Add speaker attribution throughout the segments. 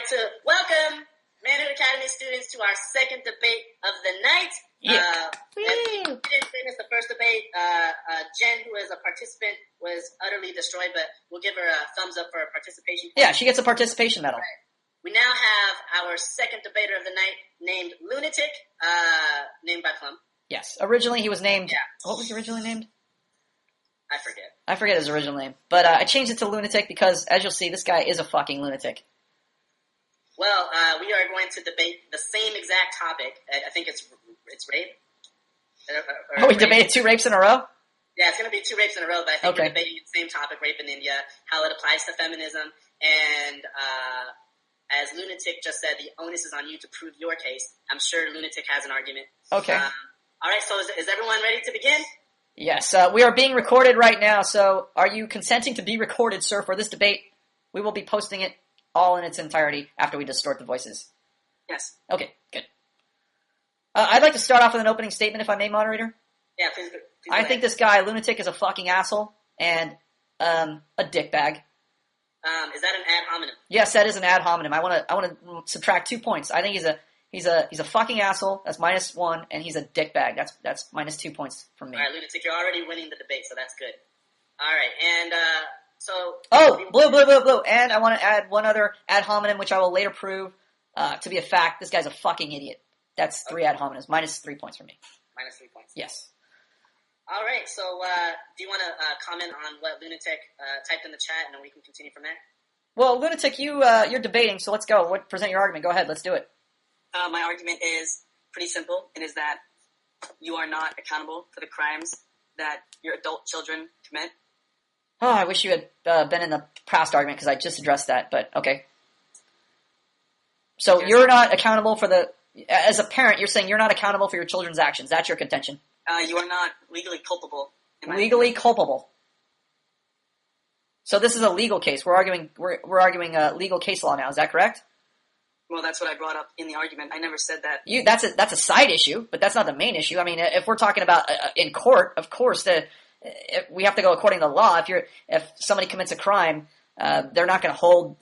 Speaker 1: to welcome Manhood Academy students to our second debate of the night.
Speaker 2: Yeah.
Speaker 1: We didn't finish the first debate. Jen, who is a participant, was utterly destroyed, but we'll give her a thumbs up for her participation.
Speaker 2: Yeah, she gets a participation medal.
Speaker 1: Right. We now have our second debater of the night named Lunatic, named by Plum.
Speaker 2: Yes. Originally he was named... Yeah. What was he originally named?
Speaker 1: I
Speaker 2: forget his original name. But I changed it to Lunatic because, as you'll see, this guy is a fucking lunatic.
Speaker 1: Well, we are going to debate the same exact topic. I think it's rape.
Speaker 2: We debated 2 rapes in a row?
Speaker 1: Yeah, it's going to be 2 rapes in a row, but I think we're debating the same topic, rape in India, how it applies to feminism, and as Lunatic just said, the onus is on you to prove your case. I'm sure Lunatic has an argument.
Speaker 2: Okay.
Speaker 1: All right, so is everyone ready to begin?
Speaker 2: Yes, we are being recorded right now, so are you consenting to be recorded, sir, for this debate? We will be posting it all in its entirety after we distort the voices.
Speaker 1: Yes.
Speaker 2: Okay, good. I'd like to start off with an opening statement, if I may, moderator.
Speaker 1: Yeah, please
Speaker 2: I think this guy, Lunatic, is a fucking asshole and a dickbag.
Speaker 1: Is that an ad hominem?
Speaker 2: Yes, that is an ad hominem. I want to subtract 2 points. I think he's a fucking asshole. That's -1, and he's a dickbag. That's -2 points from me.
Speaker 1: All right, Lunatic, you're already winning the debate, so that's good. All right, and so.
Speaker 2: Oh, blue. And I want to add one other ad hominem, which I will later prove to be a fact. This guy's a fucking idiot. That's 3 ad hominems. -3 points for me.
Speaker 1: -3 points.
Speaker 2: Yes.
Speaker 1: All right, so do you want to comment on what Lunatic typed in the chat, and then we can continue from there?
Speaker 2: Well, Lunatic, you're debating, so let's go. Present your argument. Go ahead. Let's do it.
Speaker 3: My argument is pretty simple. It is that you are not accountable for the crimes that your adult children commit.
Speaker 2: Oh, I wish you had been in the past argument because I just addressed that, but okay. So you're not accountable for as a parent, you're saying you're not accountable for your children's actions. That's your contention.
Speaker 3: You are not legally culpable.
Speaker 2: Legally culpable. So this is a legal case. We're arguing legal case law now. Is that correct?
Speaker 3: Well, that's what I brought up in the argument. I never said that.
Speaker 2: That's a side issue, but that's not the main issue. I mean, if we're talking about in court, of course, we have to go according to the law. If somebody commits a crime, they're not going to hold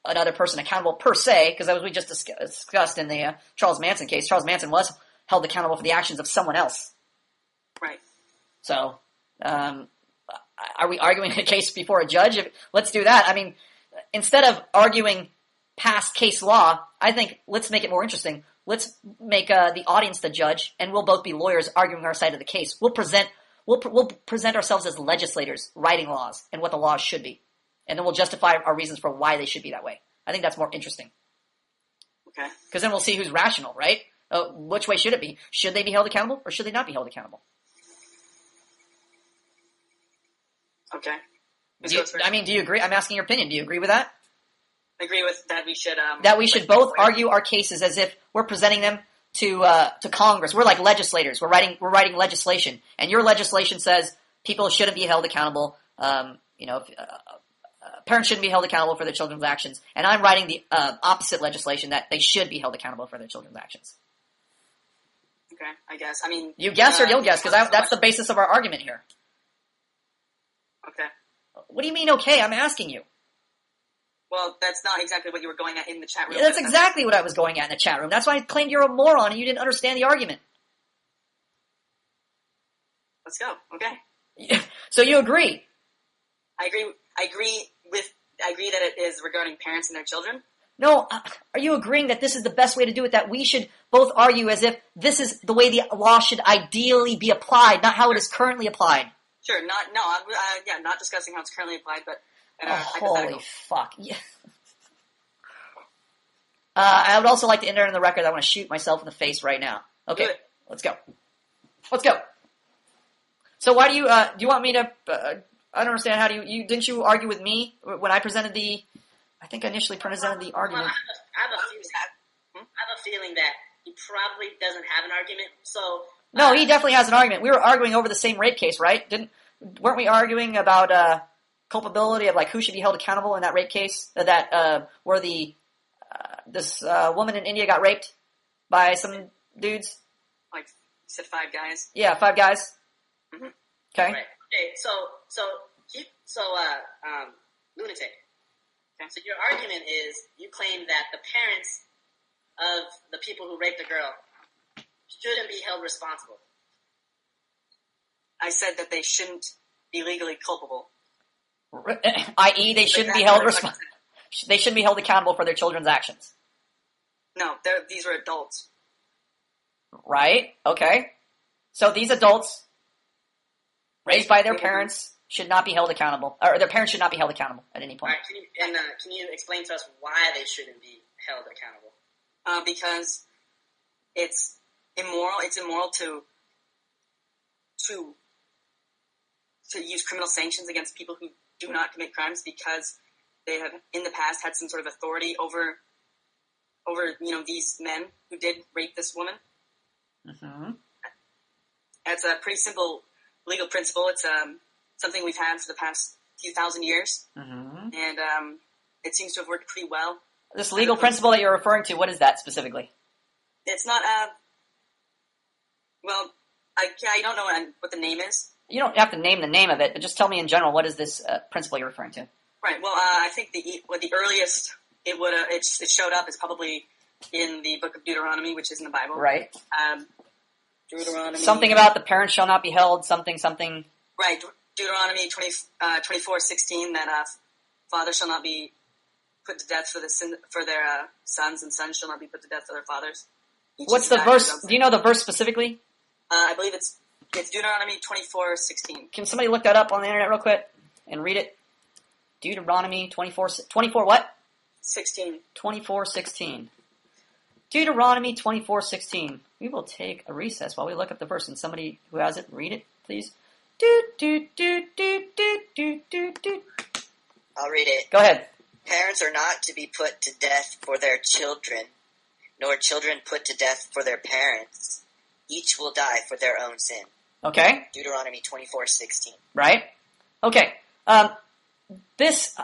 Speaker 2: another person accountable per se, because as we just discussed in the Charles Manson case, Charles Manson was held accountable for the actions of someone else.
Speaker 3: Right.
Speaker 2: So, are we arguing a case before a judge? Let's do that. I mean, instead of arguing past case law, I think let's make it more interesting. Let's make the audience the judge, and we'll both be lawyers arguing our side of the case. We'll present ourselves as legislators writing laws and what the laws should be, and then we'll justify our reasons for why they should be that way. I think that's more interesting.
Speaker 3: Okay.
Speaker 2: Because then we'll see who's rational, right? Which way should it be? Should they be held accountable, or should they not be held accountable?
Speaker 3: Okay.
Speaker 2: Do you agree? I'm asking your opinion. Do you agree with that?
Speaker 3: I agree with that. We should
Speaker 2: both argue our cases as if we're presenting them to Congress. We're like legislators. We're writing legislation, and your legislation says people shouldn't be held accountable. Parents shouldn't be held accountable for their children's actions, and I'm writing the opposite legislation that they should be held accountable for their children's actions.
Speaker 3: Okay, I guess. I mean,
Speaker 2: you guess or you'll guess, because that's the basis of our argument here.
Speaker 3: Okay.
Speaker 2: What do you mean, okay? I'm asking you.
Speaker 3: Well, that's not exactly what you were going at in the chat room.
Speaker 2: Yeah, that's exactly what I was going at in the chat room. That's why I claimed you're a moron and you didn't understand the argument.
Speaker 3: Let's go. Okay.
Speaker 2: So you agree?
Speaker 3: I agree that it is regarding parents and their children.
Speaker 2: No, are you agreeing that this is the best way to do it, that we should both argue as if this is the way the law should ideally be applied, not how it is currently applied?
Speaker 3: Sure, not discussing how it's currently applied, but
Speaker 2: holy fuck. Yeah. I would also like to enter in the record that I want to shoot myself in the face right now. Okay, let's go. So why do you want me to, I don't understand, didn't you argue with me when I presented I think I initially presented the argument.
Speaker 1: I have a feeling that he probably doesn't have an argument, so...
Speaker 2: No, he definitely has an argument. We were arguing over the same rape case, right? Weren't we arguing about culpability of who should be held accountable in that rape case? Where this woman in India got raped by some dudes?
Speaker 3: Like you said, 5 guys.
Speaker 2: Yeah, 5 guys.
Speaker 3: Mm-hmm.
Speaker 2: Okay.
Speaker 1: Right. Okay. So, Lunatic.
Speaker 3: Okay.
Speaker 1: So your argument is you claim that the parents of the people who raped the girl shouldn't be held responsible.
Speaker 3: I said that they shouldn't be legally culpable.
Speaker 2: I.e., they shouldn't be held They shouldn't be held accountable for their children's actions.
Speaker 3: No, these are adults.
Speaker 2: Right? Okay. So these adults, raised by their parents, should not be held accountable, or their parents should not be held accountable at any point.
Speaker 1: All right, can you explain to us why they shouldn't be held accountable?
Speaker 3: Because it's immoral. It's immoral to use criminal sanctions against people who do not commit crimes because they have in the past had some sort of authority over these men who did rape this woman.
Speaker 2: Mm-hmm.
Speaker 3: It's a pretty simple legal principle. It's something we've had for the past few thousand years,
Speaker 2: mm-hmm.
Speaker 3: and it seems to have worked pretty well.
Speaker 2: This legal principle that you're referring to, what is that specifically?
Speaker 3: It's not well, I don't know what the name is.
Speaker 2: You don't have to name the name of it, but just tell me in general, what is this principle you're referring to?
Speaker 3: Right. Well, I think the earliest it showed up is probably in the book of Deuteronomy, which is in the Bible.
Speaker 2: Right.
Speaker 3: Deuteronomy.
Speaker 2: Something about the parents shall not be held. Something.
Speaker 3: Right. Deuteronomy 24:16 that fathers shall not be put to death for their sons, and sons shall not be put to death for their fathers.
Speaker 2: What's the verse? Do you know the verse specifically?
Speaker 3: I believe it's Deuteronomy 24:16.
Speaker 2: Can somebody look that up on the internet real quick and read it? Deuteronomy 24 what?
Speaker 3: 16.
Speaker 2: 24:16. Deuteronomy 24:16. We will take a recess while we look up the verse, and somebody who has it, read it, please.
Speaker 4: I'll read it.
Speaker 2: Go ahead.
Speaker 4: Parents are not to be put to death for their children, nor children put to death for their parents. Each will die for their own sin.
Speaker 2: Okay.
Speaker 4: Deuteronomy 24:16.
Speaker 2: Right? Okay. This,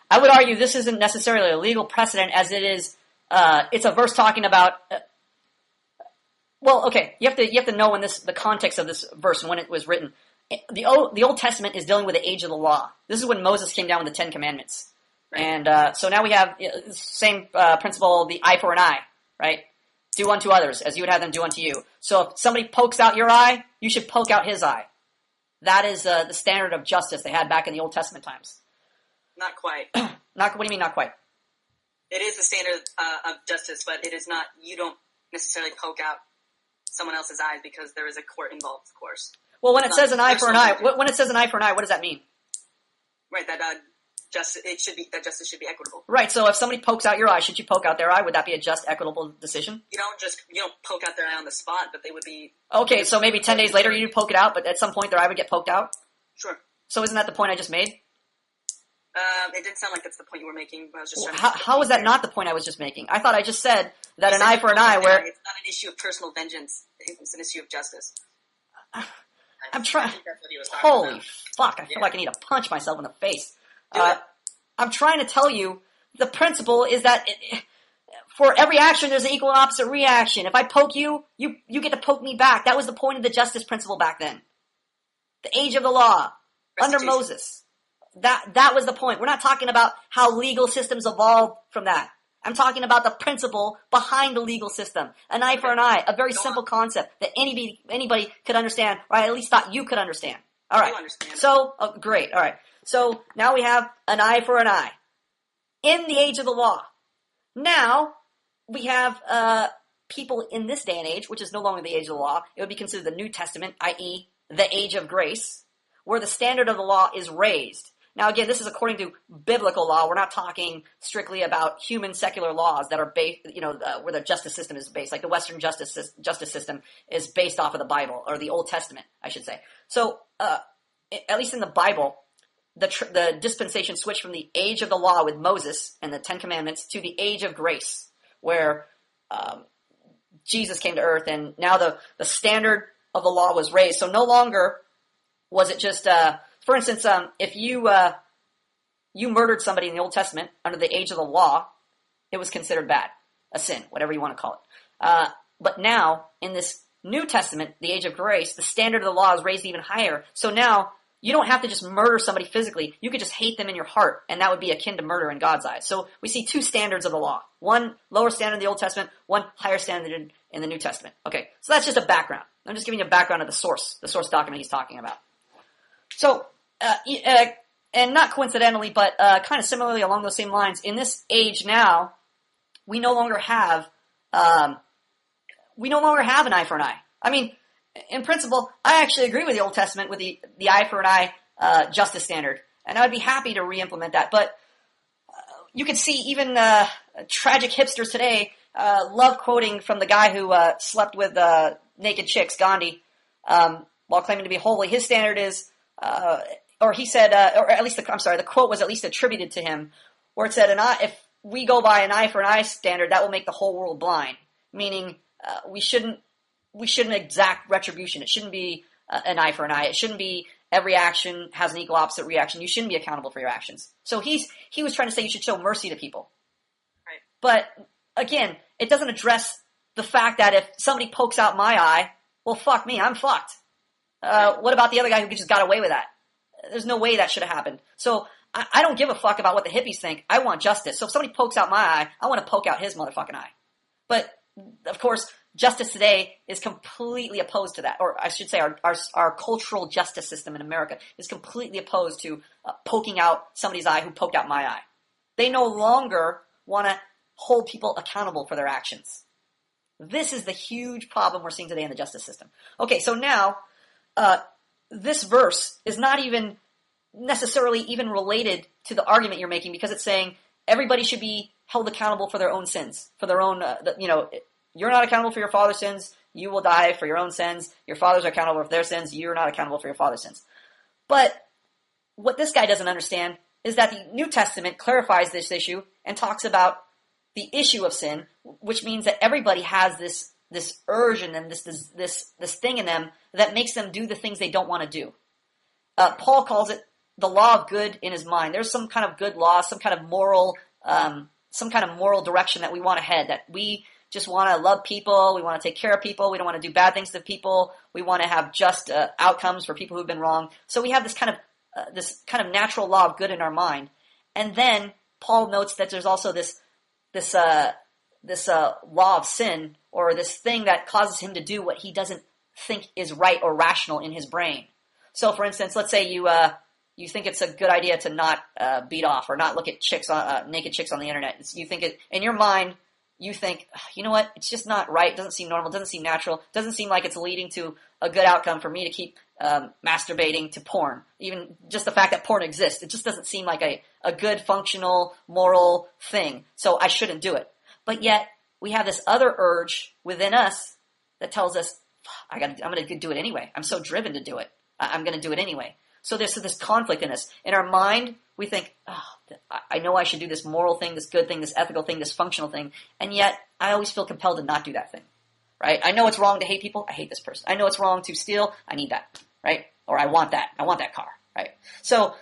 Speaker 2: I would argue this isn't necessarily a legal precedent as it is, it's a verse talking about, well, okay, you have to know when the context of this verse and when it was written. The Old Testament is dealing with the age of the law. This is when Moses came down with the Ten Commandments. Right. And so now we have the same principle, the eye for an eye, right? Do unto others as you would have them do unto you. So if somebody pokes out your eye, you should poke out his eye. That is the standard of justice they had back in the Old Testament times.
Speaker 3: Not quite.
Speaker 2: What do you mean not quite?
Speaker 3: It is the standard of justice, but it is not. You don't necessarily poke out someone else's eyes because there is a court involved, of course.
Speaker 2: Well, when it says an eye for an eye, when it says an eye for an eye, what does that mean?
Speaker 3: Right, that justice should be equitable.
Speaker 2: Right. So if somebody pokes out your eye, should you poke out their eye? Would that be a just, equitable decision?
Speaker 3: You don't poke out their eye on the spot, but they would be.
Speaker 2: Okay, so maybe 10 days later you poke it out, but at some point their eye would get poked out.
Speaker 3: Sure.
Speaker 2: So isn't that the point I just made?
Speaker 3: It didn't sound like that's the point you were making. But I was just
Speaker 2: how is that not the point I was just making? I thought I just said that an eye for an eye, where
Speaker 3: it's not an issue of personal vengeance; it's an issue of justice.
Speaker 2: I'm trying. Holy fuck! I feel like I need to punch myself in the face. I'm trying to tell you the principle is that for every action there's an equal and opposite reaction. If I poke you, you get to poke me back. That was the point of the justice principle back then. The age of the law under Moses. That was the point. We're not talking about how legal systems evolved from that. I'm talking about the principle behind the legal system. An eye for an eye. A very simple concept that anybody could understand, or I at least thought you could understand. All right. So, great. All right. So now we have an eye for an eye. In the age of the law. Now, we have people in this day and age, which is no longer the age of the law. It would be considered the New Testament, i.e. the age of grace, where the standard of the law is raised. Now, again, this is according to biblical law. We're not talking strictly about human secular laws that are based, where the justice system is based. Like the Western justice system is based off of the Bible, or the Old Testament, I should say. So, at least in the Bible, the dispensation switched from the age of the law with Moses and the Ten Commandments to the age of grace, where Jesus came to earth, and now the standard of the law was raised. So no longer was it just, for instance, if you murdered somebody in the Old Testament under the age of the law, it was considered bad, a sin, whatever you want to call it. But now, in this New Testament, the age of grace, the standard of the law is raised even higher. So now, You don't have to just murder somebody physically. You could just hate them in your heart, and that would be akin to murder in God's eyes. So we see two standards of the law. One lower standard in the Old Testament, one higher standard in the New Testament. Okay, so that's just a background. I'm just giving you a background of the source document he's talking about. So, and not coincidentally, but kind of similarly along those same lines, in this age now, we no longer have an eye for an eye. I mean, in principle, I actually agree with the Old Testament with the eye for an eye justice standard, and I'd be happy to re-implement that. But you can see even tragic hipsters today love quoting from the guy who slept with naked chicks, Gandhi, while claiming to be holy. His standard is, or he said, or at least the quote was at least attributed to him, where it said, if we go by an eye for an eye standard, that will make the whole world blind. Meaning, we shouldn't exact retribution. It shouldn't be an eye for an eye. It shouldn't be every action has an equal opposite reaction. You shouldn't be accountable for your actions. So he was trying to say you should show mercy to people.
Speaker 3: Right.
Speaker 2: But again, it doesn't address the fact that if somebody pokes out my eye, well, fuck me, I'm fucked. What about the other guy who just got away with that? There's no way that should have happened. So I don't give a fuck about what the hippies think. I want justice. So if somebody pokes out my eye, I want to poke out his motherfucking eye. But of course, justice today is completely opposed to that. Or I should say our cultural justice system in America is completely opposed to poking out somebody's eye who poked out my eye. They no longer want to hold people accountable for their actions. This is the huge problem we're seeing today in the justice system. Okay, so now, this verse is not even necessarily even related to the argument you're making, because it's saying everybody should be held accountable for their own sins, for their own, you're not accountable for your father's sins, you will die for your own sins. Your fathers are accountable for their sins, you're not accountable for your father's sins. But what this guy doesn't understand is that the New Testament clarifies this issue and talks about the issue of sin, which means that everybody has this urge in them, this thing in them that makes them do the things they don't want to do. Paul calls it the law of good in his mind. There's some kind of good law, some kind of moral direction that we want to head, that we just want to love people, we want to take care of people, we don't want to do bad things to people, we want to have just outcomes for people who've been wrong. So we have this kind of natural law of good in our mind. And then Paul notes that there's also this law of sin, or this thing that causes him to do what he doesn't think is right or rational in his brain. So, for instance, let's say you think it's a good idea to not beat off or not look at naked chicks on the internet. You think in your mind, you think, you know what? It's just not right. It doesn't seem normal. It doesn't seem natural. It doesn't seem like it's leading to a good outcome for me to keep masturbating to porn. Even just the fact that porn exists, it just doesn't seem like a good, functional, moral thing. So I shouldn't do it. But yet we have this other urge within us that tells us, I'm going to do it anyway. I'm so driven to do it. I'm going to do it anyway. So there's this conflict in us. In our mind, we think, I know I should do this moral thing, this good thing, this ethical thing, this functional thing, and yet I always feel compelled to not do that thing, right? I know it's wrong to hate people. I hate this person. I know it's wrong to steal. I need that, right? Or I want that. I want that car, right? So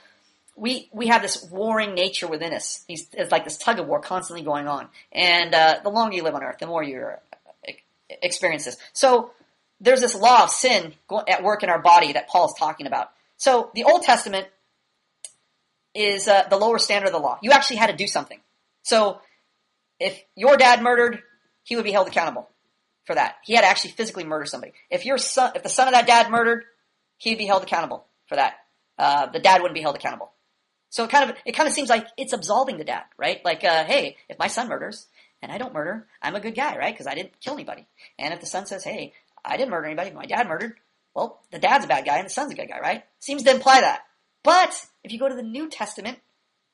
Speaker 2: we have this warring nature within us. It's like this tug of war constantly going on. And the longer you live on earth, the more you experience this. So there's this law of sin at work in our body that Paul is talking about. So the Old Testament is the lower standard of the law. You actually had to do something. So if your dad murdered, he would be held accountable for that. He had to actually physically murder somebody. If the son of that dad murdered, he'd be held accountable for that. The dad wouldn't be held accountable. So it kind of seems like it's absolving the dad, right? Like, hey, if my son murders and I don't murder, I'm a good guy, right? Because I didn't kill anybody. And if the son says, hey, I didn't murder anybody, my dad murdered, well, the dad's a bad guy and the son's a good guy, right? Seems to imply that. But if you go to the New Testament,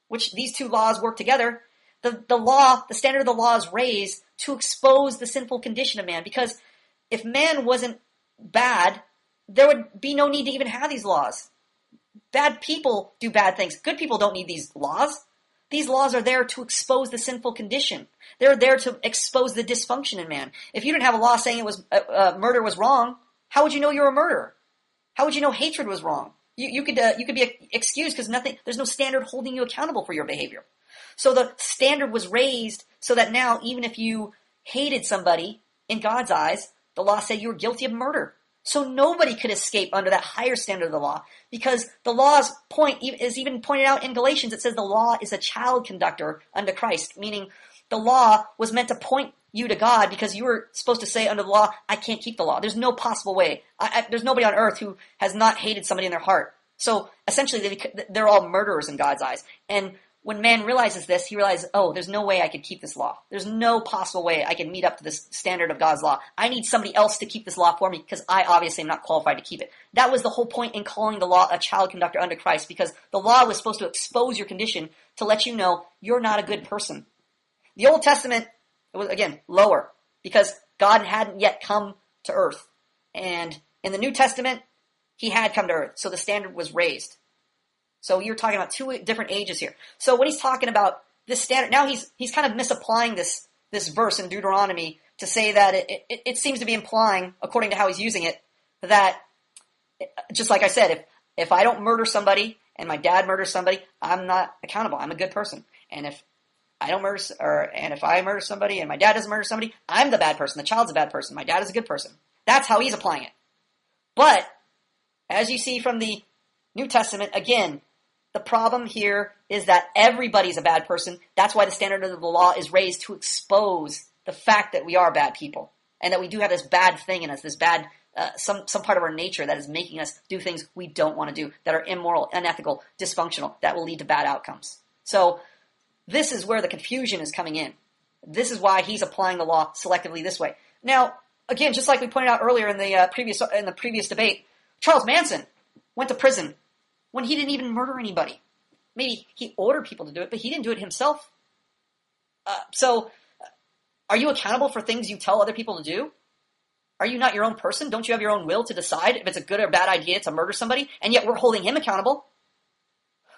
Speaker 2: which these two laws work together, the standard of the law is raised to expose the sinful condition of man. Because if man wasn't bad, there would be no need to even have these laws. Bad people do bad things. Good people don't need these laws. These laws are there to expose the sinful condition. They're there to expose the dysfunction in man. If you didn't have a law saying murder was wrong, how would you know you're a murderer? How would you know hatred was wrong? You could be excused because there's no standard holding you accountable for your behavior. So the standard was raised so that now even if you hated somebody in God's eyes, the law said you were guilty of murder. So nobody could escape under that higher standard of the law, because the law's point is even pointed out in Galatians. It says the law is a child conductor unto Christ, meaning the law was meant to point you to God, because you were supposed to say under the law, I can't keep the law. There's no possible way. There's nobody on earth who has not hated somebody in their heart. So essentially, they're all murderers in God's eyes. And when man realizes this, he realizes, oh, there's no way I could keep this law. There's no possible way I can meet up to this standard of God's law. I need somebody else to keep this law for me, because I obviously am not qualified to keep it. That was the whole point in calling the law a child conductor unto Christ, because the law was supposed to expose your condition to let you know you're not a good person. The Old Testament, it was, again, lower, because God hadn't yet come to earth. And in the New Testament, he had come to earth, so the standard was raised. So you're talking about two different ages here. So when he's talking about this standard, now he's kind of misapplying this verse in Deuteronomy to say that it seems to be implying, according to how he's using it, that, just like I said, if I don't murder somebody and my dad murders somebody, I'm not accountable. I'm a good person. And if I don't murder, and if I murder somebody and my dad doesn't murder somebody, I'm the bad person. The child's a bad person. My dad is a good person. That's how he's applying it. But as you see from the New Testament, again, the problem here is that everybody's a bad person. That's why the standard of the law is raised, to expose the fact that we are bad people, and that we do have this bad thing in us, this bad, some part of our nature that is making us do things we don't want to do, that are immoral, unethical, dysfunctional, that will lead to bad outcomes. So this is where the confusion is coming in. This is why he's applying the law selectively this way. Now, again, just like we pointed out earlier in the previous debate, Charles Manson went to prison when he didn't even murder anybody. Maybe he ordered people to do it, but he didn't do it himself. So, are you accountable for things you tell other people to do? Are you not your own person? Don't you have your own will to decide if it's a good or bad idea to murder somebody? And yet we're holding him accountable.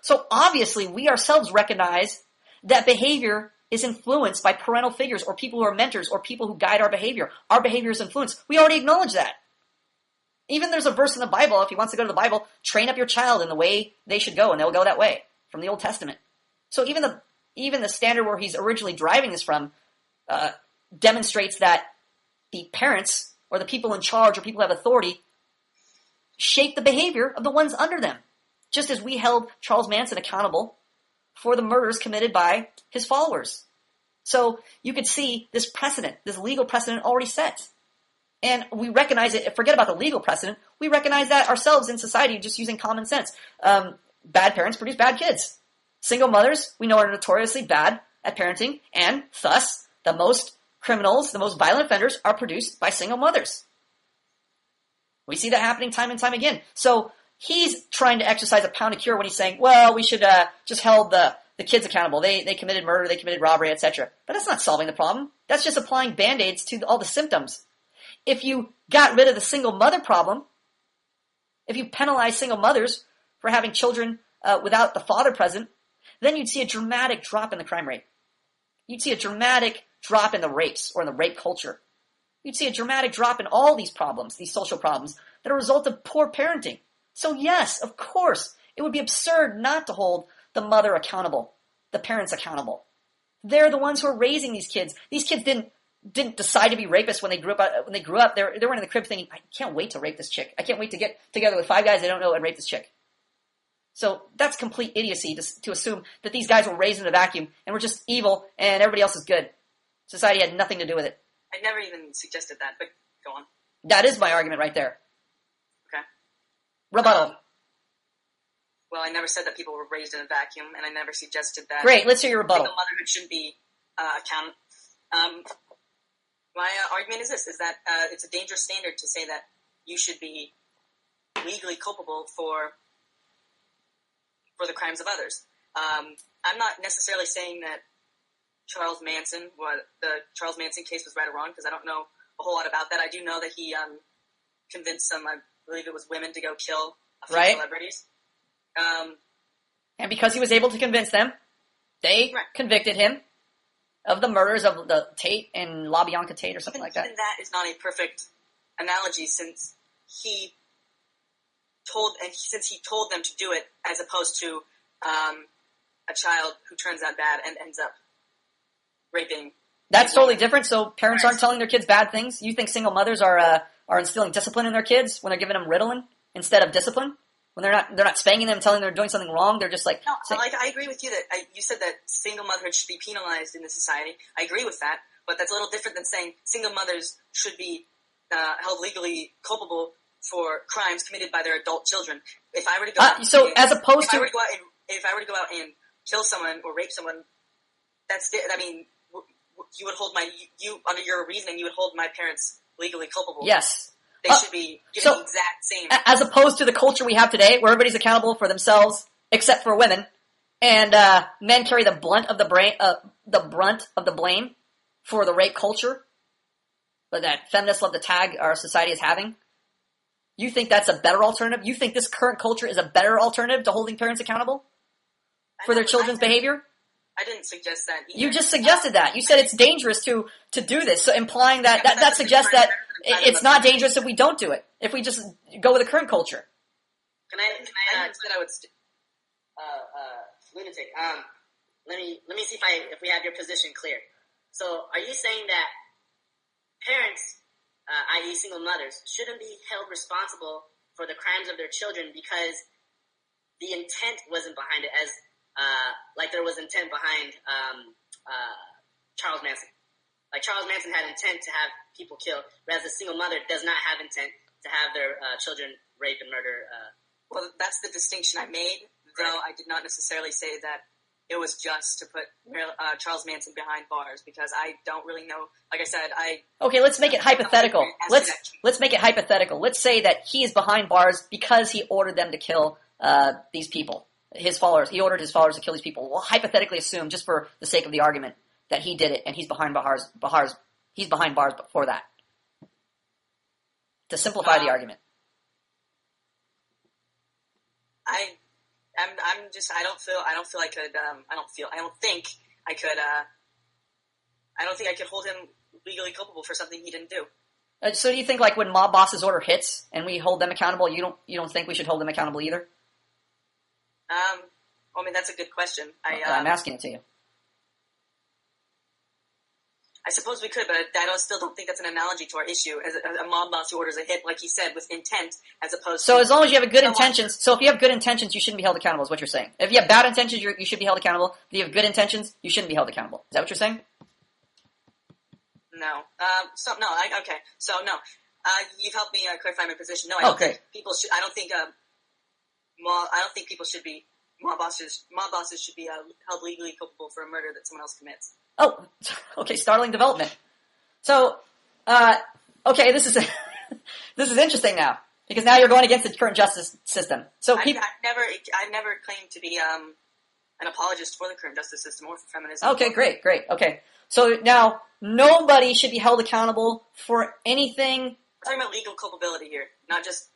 Speaker 2: So obviously we ourselves recognize that behavior is influenced by parental figures, or people who are mentors, or people who guide our behavior. Our behavior is influenced. We already acknowledge that. Even there's a verse in the Bible, if he wants to go to the Bible, train up your child in the way they should go, and they'll go that way, from the Old Testament. So even the standard where he's originally driving this from demonstrates that the parents, or the people in charge, or people who have authority, shape the behavior of the ones under them. Just as we held Charles Manson accountable for the murders committed by his followers. So you could see this precedent, this legal precedent already set. And we recognize it. Forget about the legal precedent. We recognize that ourselves in society, just using common sense. Bad parents produce bad kids. Single mothers, we know, are notoriously bad at parenting, and thus the most criminals, the most violent offenders, are produced by single mothers. We see that happening time and time again. So he's trying to exercise a pound of cure when he's saying, well, we should just hold the kids accountable. They committed murder, they committed robbery, etc. But that's not solving the problem. That's just applying Band-Aids to all the symptoms. If you got rid of the single mother problem, if you penalize single mothers for having children without the father present, then you'd see a dramatic drop in the crime rate. You'd see a dramatic drop in the rapes, or in the rape culture. You'd see a dramatic drop in all these problems, these social problems, that are a result of poor parenting. So yes, of course, it would be absurd not to hold the mother accountable, the parents accountable. They're the ones who are raising these kids. These kids didn't decide to be rapists when they grew up. They were in the crib thinking, I can't wait to rape this chick. I can't wait to get together with 5 guys they don't know and rape this chick. So that's complete idiocy to assume that these guys were raised in a vacuum and were just evil and everybody else is good. Society had nothing to do with it.
Speaker 3: I never even suggested that, but go on.
Speaker 2: That is my argument right there.
Speaker 3: Okay.
Speaker 2: Rebuttal.
Speaker 3: Well, I never said that people were raised in a vacuum, and I never suggested that.
Speaker 2: Great, let's hear your rebuttal.
Speaker 3: Motherhood shouldn't be accounted. My argument is this, is that it's a dangerous standard to say that you should be legally culpable for the crimes of others. I'm not necessarily saying that the Charles Manson case was right or wrong, because I don't know a whole lot about that. I do know that he convinced some, I believe it was women, to go kill a few celebrities.
Speaker 2: And because he was able to convince them, they convicted him of the murders of the Tate and LaBianca Tate, or something like that.
Speaker 3: Even that is not a perfect analogy, since he told them to do it, as opposed to a child who turns out bad and ends up raping.
Speaker 2: That's totally different. So parents aren't telling their kids bad things. You think single mothers are are instilling discipline in their kids when they're giving them Ritalin instead of discipline? When they're not spanking them, telling them they're doing something wrong, they're just like...
Speaker 3: No, I agree with you that you said that single motherhood should be penalized in the society. I agree with that, but that's a little different than saying single mothers should be held legally culpable for crimes committed by their adult children. If I were to go out
Speaker 2: if I
Speaker 3: were to go out and kill someone or rape someone, you would hold under your reasoning, you would hold my parents legally culpable.
Speaker 2: Yes.
Speaker 3: They should be given the exact same.
Speaker 2: As opposed to the culture we have today, where everybody's accountable for themselves, except for women, and men carry the brunt of the blame for the rape culture that feminists love to tag our society as having. You think that's a better alternative? You think this current culture is a better alternative to holding parents accountable for their children's behavior?
Speaker 3: I didn't suggest that either.
Speaker 2: You just suggested that. You said it's dangerous to do this, so implying that suggests that it's not dangerous if we don't do it, if we just go with the current culture.
Speaker 1: Can I said I would lunatic. Let me see if we have your position clear. So, are you saying that parents, i.e., single mothers, shouldn't be held responsible for the crimes of their children because the intent wasn't behind it, as like there was intent behind Charles Manson? Like Charles Manson had intent to have people killed, whereas a single mother does not have intent to have their children raped and murdered.
Speaker 3: Well, that's the distinction I made, though I did not necessarily say that it was just to put Charles Manson behind bars, because I don't really know. Like I said,
Speaker 2: Okay, let's make it hypothetical. Let's make it hypothetical. Let's say that he is behind bars because he ordered them to kill these people, his followers. He ordered his followers to kill these people. We'll hypothetically assume, just for the sake of the argument, that he did it and he's behind bars. He's behind bars before that. To simplify the argument.
Speaker 3: I don't think I could hold him legally culpable for something he didn't do.
Speaker 2: So do you think, like, when mob bosses order hits and we hold them accountable, you don't think we should hold them accountable either?
Speaker 3: I mean, that's a good question.
Speaker 2: I'm asking it to you.
Speaker 3: I suppose we could, but I still don't think that's an analogy to our issue. As a mob boss who orders a hit, like he said, with intent, as opposed to...
Speaker 2: So as long as you have good intentions, so if you have good intentions, you shouldn't be held accountable, is what you're saying. If you have bad intentions, you should be held accountable. If you have good intentions, you shouldn't be held accountable. Is that what you're saying?
Speaker 3: No. Okay. So, no. You've helped me clarify my position. No, I don't think people should... I don't think people should be... Mob bosses should be held legally culpable for a murder that someone else commits.
Speaker 2: Oh, okay, startling development. So, okay, this is interesting now, because now you're going against the current justice system. So
Speaker 3: I've never claimed to be an apologist for the current justice system or for feminism.
Speaker 2: Okay, great. Okay, so now nobody should be held accountable for anything.
Speaker 3: We're talking about legal culpability here, not just.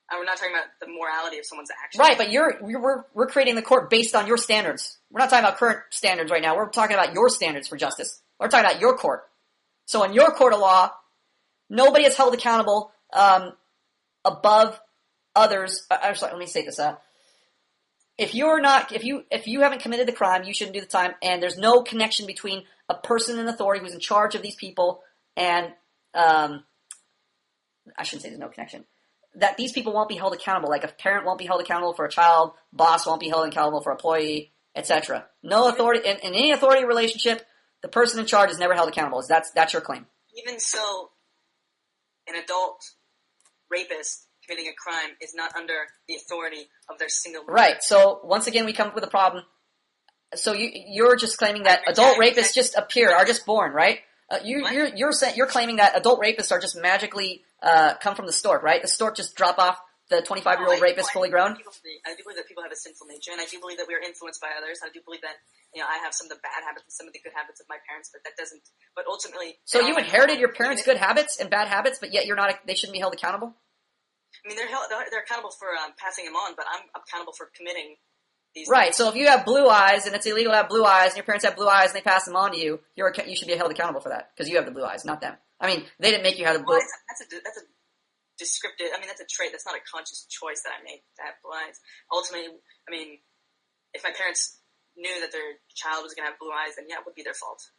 Speaker 3: We're not talking about the morality of someone's actions.
Speaker 2: Right, but we're creating the court based on your standards. We're not talking about current standards right now. We're talking about your standards for justice. We're talking about your court. So in your court of law, nobody is held accountable above others. Actually, let me say this. If you haven't committed the crime, you shouldn't do the time, and there's no connection between a person in authority who's in charge of these people and I shouldn't say there's no connection. That these people won't be held accountable. Like a parent won't be held accountable for a child, boss won't be held accountable for an employee, etc. No authority in any authority relationship, the person in charge is never held accountable. That's your claim.
Speaker 3: Even so, an adult rapist committing a crime is not under the authority of their single mother.
Speaker 2: Right. So once again, we come up with a problem. So you're just claiming that adult rapists just appear, are just born, right? You're claiming that adult rapists are just magically come from the stork, right? The stork just drop off the 25-year-old rapist fully grown?
Speaker 3: I do believe that people have a sinful nature, and I do believe that we are influenced by others. I do believe that, I have some of the bad habits and some of the good habits of my parents, but that doesn't, but ultimately...
Speaker 2: So you inherited your parents' good habits and bad habits, but yet they shouldn't be held accountable?
Speaker 3: I mean, they're accountable for passing them on, but I'm accountable for committing these
Speaker 2: Right,
Speaker 3: things.
Speaker 2: so if you have blue eyes, and it's illegal to have blue eyes, and your parents have blue eyes, and they pass them on to you, you should be held accountable for that, because you have the blue eyes, not them. I mean, they didn't make you have the blue...
Speaker 3: That's a descriptive... I mean, that's a trait. That's not a conscious choice that I made to have blue eyes. Ultimately, I mean, if my parents knew that their child was going to have blue eyes, then yeah, it would be their fault.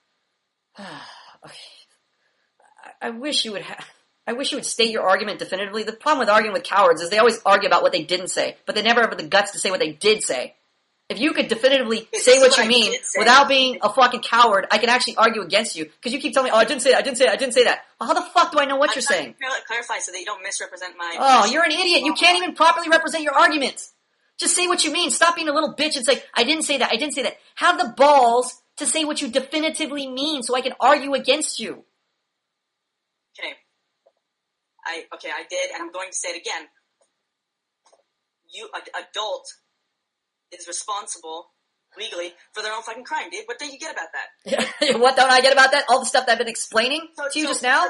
Speaker 2: Okay. I wish you would have... I wish you would state your argument definitively. The problem with arguing with cowards is they always argue about what they didn't say, but they never have the guts to say what they did say. If you could definitively say what you mean without being a fucking coward, I can actually argue against you. Because you keep telling me, oh, I didn't say that, I didn't say that. Well, how the fuck do I know what you're saying?
Speaker 3: Clarify so that you don't misrepresent my...
Speaker 2: Oh, you're an idiot. You can't even properly represent your arguments. Just say what you mean. Stop being a little bitch and say, I didn't say that, I didn't say that. Have the balls to say what you definitively mean so I can argue against you.
Speaker 3: Okay. I did, and I'm going to say it again. You, adult, is responsible legally for their own fucking crime, dude. What don't you get about that?
Speaker 2: What don't I get about that? All the stuff that I've been explaining to you just now,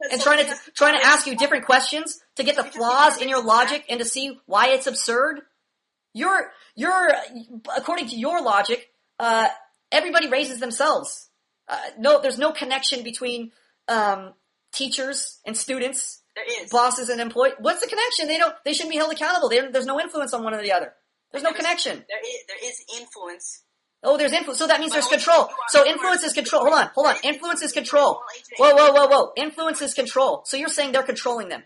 Speaker 2: and trying to ask you different questions to get the flaws in your logic and to see why it's absurd. You're according to your logic, everybody raises themselves. No, there's no connection between teachers and students.
Speaker 3: There is.
Speaker 2: Bosses and employees. What's the connection? They shouldn't be held accountable. There's no influence on one or the other. There's no connection.
Speaker 3: There is influence.
Speaker 2: Oh, there's influence. So that means there's control. So influence is control. Hold on. Influence is control. Whoa. Influence is control. So you're saying they're controlling them.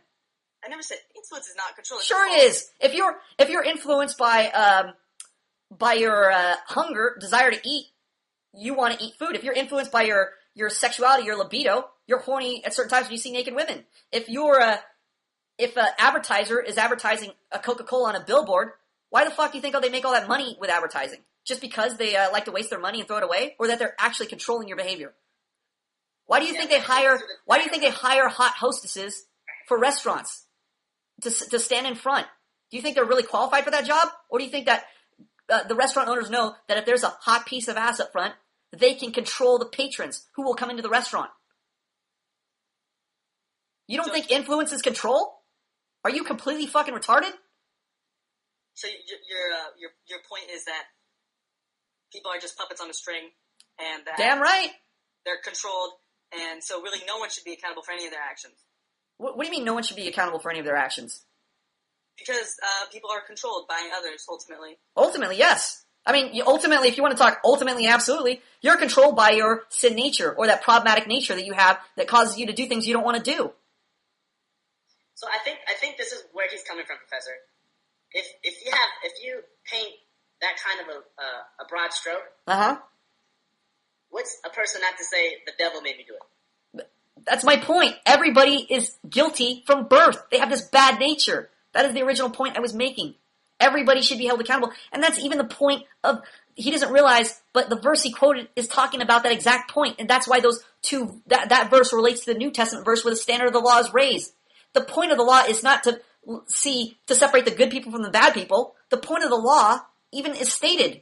Speaker 3: I never said influence is not control.
Speaker 2: Sure it is. If you're influenced by your hunger, desire to eat, you want to eat food. If you're influenced by your sexuality, your libido, you're horny at certain times when you see naked women. If an advertiser is advertising a Coca-Cola on a billboard, why the fuck do you think they make all that money with advertising? Just because they like to waste their money and throw it away, or that they're actually controlling your behavior? Why do you think they hire hot hostesses for restaurants to stand in front? Do you think they're really qualified for that job, or do you think that the restaurant owners know that if there's a hot piece of ass up front, they can control the patrons who will come into the restaurant? You don't think influence is control? Are you completely fucking retarded?
Speaker 3: So your point is that people are just puppets on a string, and that
Speaker 2: damn right
Speaker 3: they're controlled, and so really no one should be accountable for any of their actions.
Speaker 2: What do you mean no one should be accountable for any of their actions?
Speaker 3: Because people are controlled by others, ultimately.
Speaker 2: Ultimately, yes. I mean, ultimately, if you want to talk ultimately, absolutely, you're controlled by your sin nature, or that problematic nature that you have that causes you to do things you don't want to do.
Speaker 1: So I think this is where he's coming from, Professor. If you paint that kind of a broad stroke, what's a person not to say the devil made me do it?
Speaker 2: That's my point. Everybody is guilty from birth. They have this bad nature. That is the original point I was making. Everybody should be held accountable. And that's even the point of, he doesn't realize, but the verse he quoted is talking about that exact point. And that's why that verse relates to the New Testament verse where the standard of the law is raised. The point of the law is not to separate the good people from the bad people. The point of the law even is stated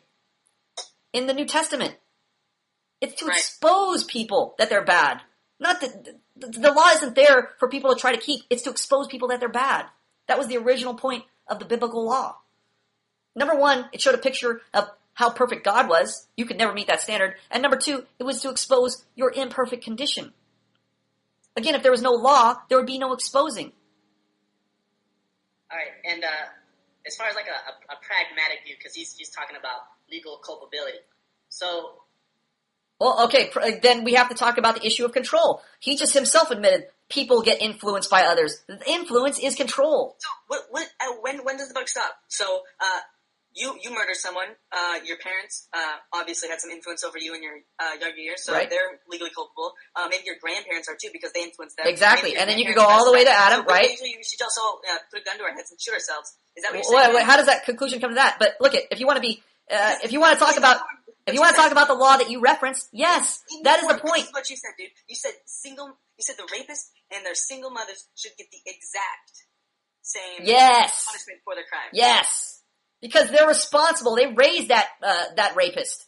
Speaker 2: in the New Testament. It's to expose people that they're bad. Not that the law isn't there for people to try to keep. It's to expose people that they're bad. That was the original point of the biblical law. Number one, it showed a picture of how perfect God was. You could never meet that standard. And number two, it was to expose your imperfect condition. Again, if there was no law, there would be no exposing.
Speaker 1: All right, and as far as like a pragmatic view, because he's talking about legal culpability. So,
Speaker 2: well, okay, then we have to talk about the issue of control. He just himself admitted people get influenced by others. Influence is control.
Speaker 3: So, when does the buck stop? So, you murdered someone. Your parents obviously had some influence over you in your younger years, so they're legally culpable. Maybe your grandparents are too because they influenced them.
Speaker 2: Exactly, and then you can go all the way to Adam,
Speaker 3: so
Speaker 2: right?
Speaker 3: We should also put a gun to our heads and shoot ourselves. Is that what you're saying?
Speaker 2: Wait, how does that conclusion come to that? But look, if you want to be, if you want to talk about the law that you referenced, yes, that is the point.
Speaker 3: This is what you said, dude. You said the rapist and their single mothers should get the exact same punishment for their crime.
Speaker 2: Yes. Because they're responsible. They raised that rapist.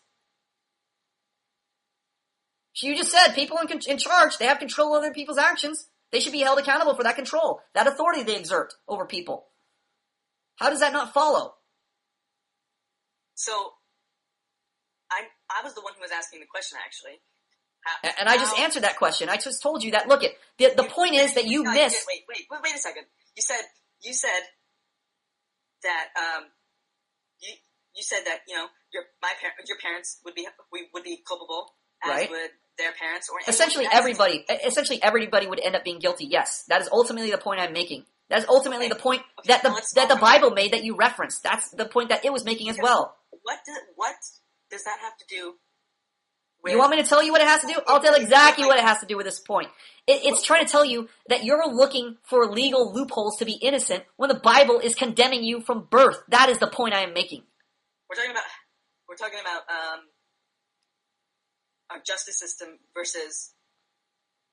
Speaker 2: You just said people in charge, they have control over people's actions. They should be held accountable for that control, that authority they exert over people. How does that not follow?
Speaker 3: So, I was the one who was asking the question, actually.
Speaker 2: And I just answered that question. I just told you that. Look, the point is that you miss.
Speaker 3: Wait a second. You said that you said that your parents would be culpable, as would their parents or
Speaker 2: essentially everybody would end up being guilty. Yes, that is ultimately the point I'm making. That's ultimately the point that the Bible made that you referenced. That's the point that it was making as well.
Speaker 3: What does that have to do with...
Speaker 2: You want me to tell you what it has to do? I'll tell exactly what it has to do with this point. It's trying to tell you that you're looking for legal loopholes to be innocent when the Bible is condemning you from birth. That is the point I am making.
Speaker 3: We're talking about our justice system versus...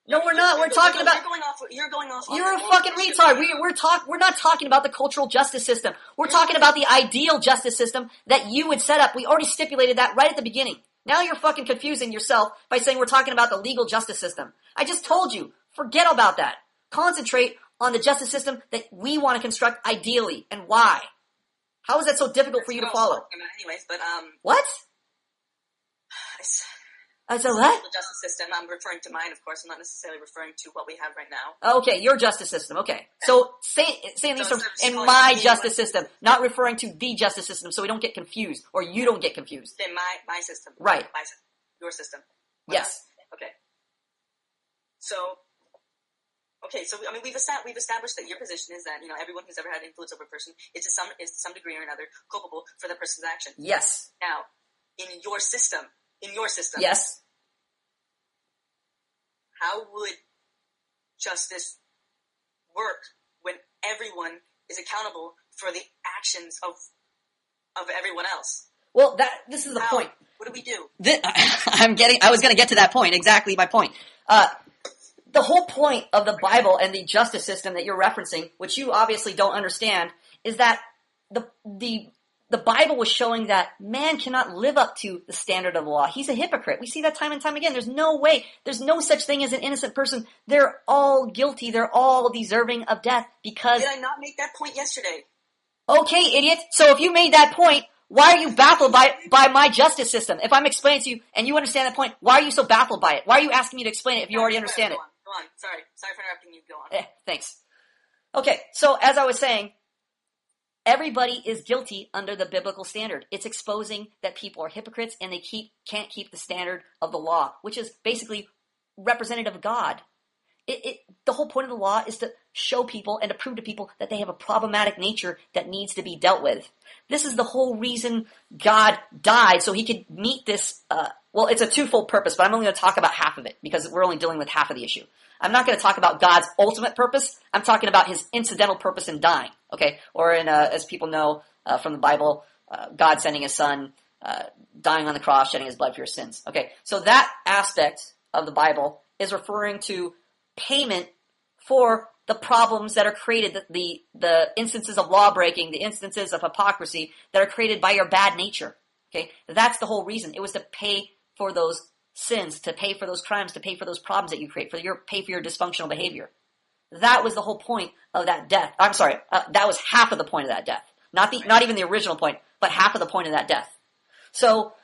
Speaker 2: No, we're not. We're talking about...
Speaker 3: You're going off...
Speaker 2: You're a fucking retard. We're not talking about the cultural justice system. We're talking about the ideal justice system that you would set up. We already stipulated that right at the beginning. Now you're fucking confusing yourself by saying we're talking about the legal justice system. I just told you. Forget about that. Concentrate on the justice system that we want to construct ideally and why. How is that so difficult for you to follow?
Speaker 3: Anyways, but
Speaker 2: What? So what?
Speaker 3: The justice system. I'm referring to mine, of course. I'm not necessarily referring to what we have right now.
Speaker 2: Okay, your justice system. Okay, so say in these terms, in my justice system, not referring to the justice system, so we don't get confused or you don't get confused.
Speaker 3: Okay, my system.
Speaker 2: Right.
Speaker 3: Your system.
Speaker 2: Yes.
Speaker 3: Okay. So I mean, we've established that your position is that everyone who's ever had influence over a person is to some degree or another culpable for the person's action.
Speaker 2: Yes.
Speaker 3: Now, in your system.
Speaker 2: Yes.
Speaker 3: How would justice work when everyone is accountable for the actions of everyone else?
Speaker 2: Well, this is the point.
Speaker 3: What do we do?
Speaker 2: I was going to get to that point. Exactly my point. The whole point of the Bible and the justice system that you're referencing, which you obviously don't understand, is that the Bible was showing that man cannot live up to the standard of the law. He's a hypocrite. We see that time and time again. There's no way. There's no such thing as an innocent person. They're all guilty. They're all deserving of death because...
Speaker 3: Did I not make that point yesterday?
Speaker 2: Okay, idiot. So if you made that point, why are you baffled by my justice system? If I'm explaining to you and you understand that point, why are you so baffled by it? Why are you asking me to explain it if you already understand it?
Speaker 3: Go on. Sorry for interrupting you. Go on.
Speaker 2: Thanks. Okay, so as I was saying, everybody is guilty under the biblical standard. It's exposing that people are hypocrites and they can't keep the standard of the law, which is basically representative of God. The whole point of the law is to show people and to prove to people that they have a problematic nature that needs to be dealt with. This is the whole reason God died, so he could meet this, well, it's a twofold purpose, but I'm only going to talk about half of it because we're only dealing with half of the issue. I'm not going to talk about God's ultimate purpose. I'm talking about his incidental purpose in dying, okay? Or as people know from the Bible, God sending his son, dying on the cross, shedding his blood for your sins. Okay, so that aspect of the Bible is referring to payment for the problems that are created, the instances of law breaking, the instances of hypocrisy that are created by your bad nature. Okay, that's the whole reason. It was to pay for those sins, to pay for those crimes, to pay for those problems that you create, pay for your dysfunctional behavior. That was the whole point of that death. I'm sorry, that was half of the point of that death. Not even the original point, but half of the point of that death. So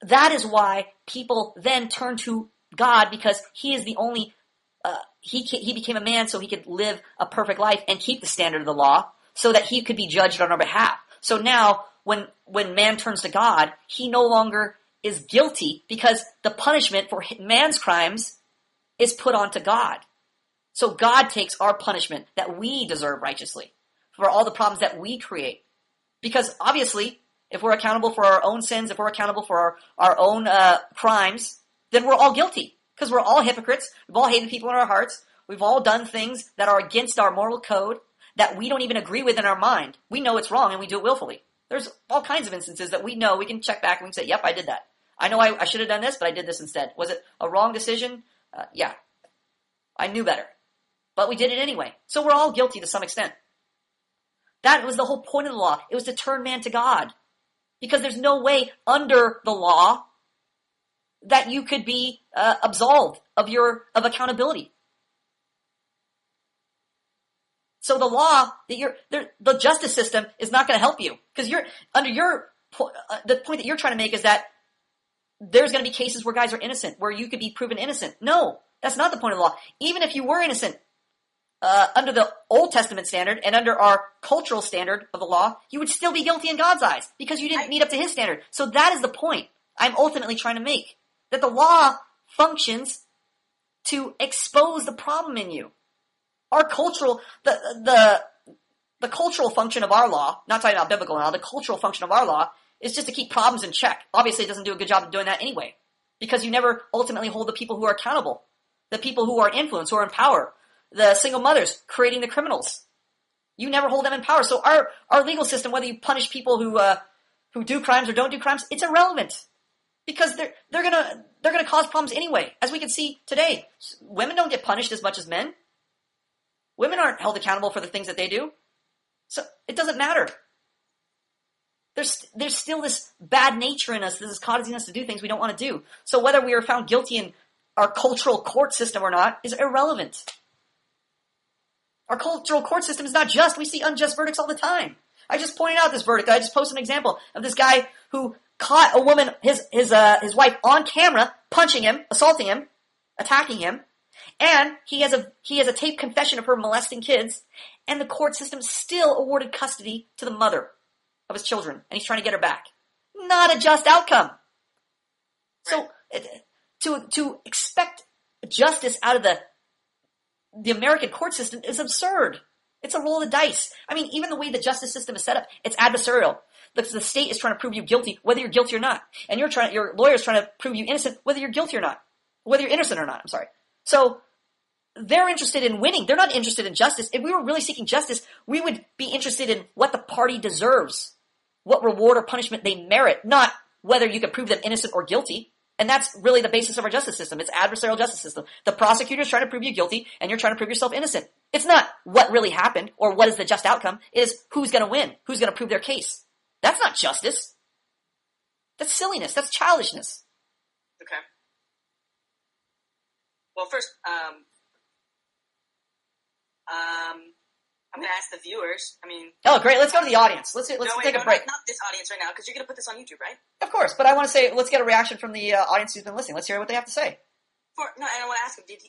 Speaker 2: that is why people then turn to God, because he is the only, he became a man so he could live a perfect life and keep the standard of the law so that he could be judged on our behalf. So now when man turns to God, he no longer is guilty because the punishment for man's crimes is put onto God. So God takes our punishment that we deserve righteously for all the problems that we create. Because obviously, if we're accountable for our own sins, if we're accountable for our own crimes, then we're all guilty. Because we're all hypocrites. We've all hated people in our hearts. We've all done things that are against our moral code that we don't even agree with in our mind. We know it's wrong and we do it willfully. There's all kinds of instances that we know we can check back and we can say, yep, I did that. I know I should have done this, but I did this instead. Was it a wrong decision? Yeah. I knew better. But we did it anyway. So we're all guilty to some extent. That was the whole point of the law. It was to turn man to God. Because there's no way under the law that you could be absolved of accountability. So the law, the justice system is not going to help you. Because the point that you're trying to make is that there's going to be cases where guys are innocent, where you could be proven innocent. No, that's not the point of the law. Even if you were innocent, under the Old Testament standard and under our cultural standard of the law, you would still be guilty in God's eyes because you didn't meet up to his standard. So that is the point I'm ultimately trying to make. that the law functions to expose the problem in you. Our cultural, the cultural function of our law, not talking about biblical law, the cultural function of our law is just to keep problems in check. Obviously, it doesn't do a good job of doing that anyway, because you never ultimately hold the people who are accountable, the people who are in influence, who are in power, the single mothers creating the criminals. You never hold them in power. So our legal system, whether you punish people who do crimes or don't do crimes, it's irrelevant, because they're gonna cause problems anyway. As we can see today, women don't get punished as much as men. Women aren't held accountable for the things that they do. So it doesn't matter. There's still this bad nature in us that is causing us to do things we don't want to do. So whether we are found guilty in our cultural court system or not is irrelevant. Our cultural court system is not just. We see unjust verdicts all the time. I just pointed out this verdict. I just posted an example of this guy who caught a woman, his wife, on camera, punching him, assaulting him, attacking him, and he has a taped confession of her molesting kids, and the court system still awarded custody to the mother of his children, and he's trying to get her back. Not a just outcome. So to expect justice out of the American court system is absurd. It's a roll of the dice. I mean, even the way the justice system is set up, it's adversarial. The state is trying to prove you guilty, whether you're guilty or not, and your lawyer's trying to prove you innocent, whether you're guilty or not, whether you're innocent or not. I'm sorry. So they're interested in winning. They're not interested in justice. If we were really seeking justice, we would be interested in what the party deserves, what reward or punishment they merit, not whether you can prove them innocent or guilty. And that's really the basis of our justice system. It's adversarial justice system. The prosecutor's trying to prove you guilty, and you're trying to prove yourself innocent. It's not what really happened or what is the just outcome. It is who's going to win, who's going to prove their case. That's not justice. That's silliness. That's childishness.
Speaker 3: Okay. Well, first, I'm going to ask the viewers. I mean...
Speaker 2: Oh, great. Let's go to the audience. Let's take a break.
Speaker 3: Not this audience right now, because you're going to put this on YouTube, right?
Speaker 2: Of course, but I want to say, let's get a reaction from the audience who's been listening. Let's hear what they have to say.
Speaker 3: And I want to ask him, did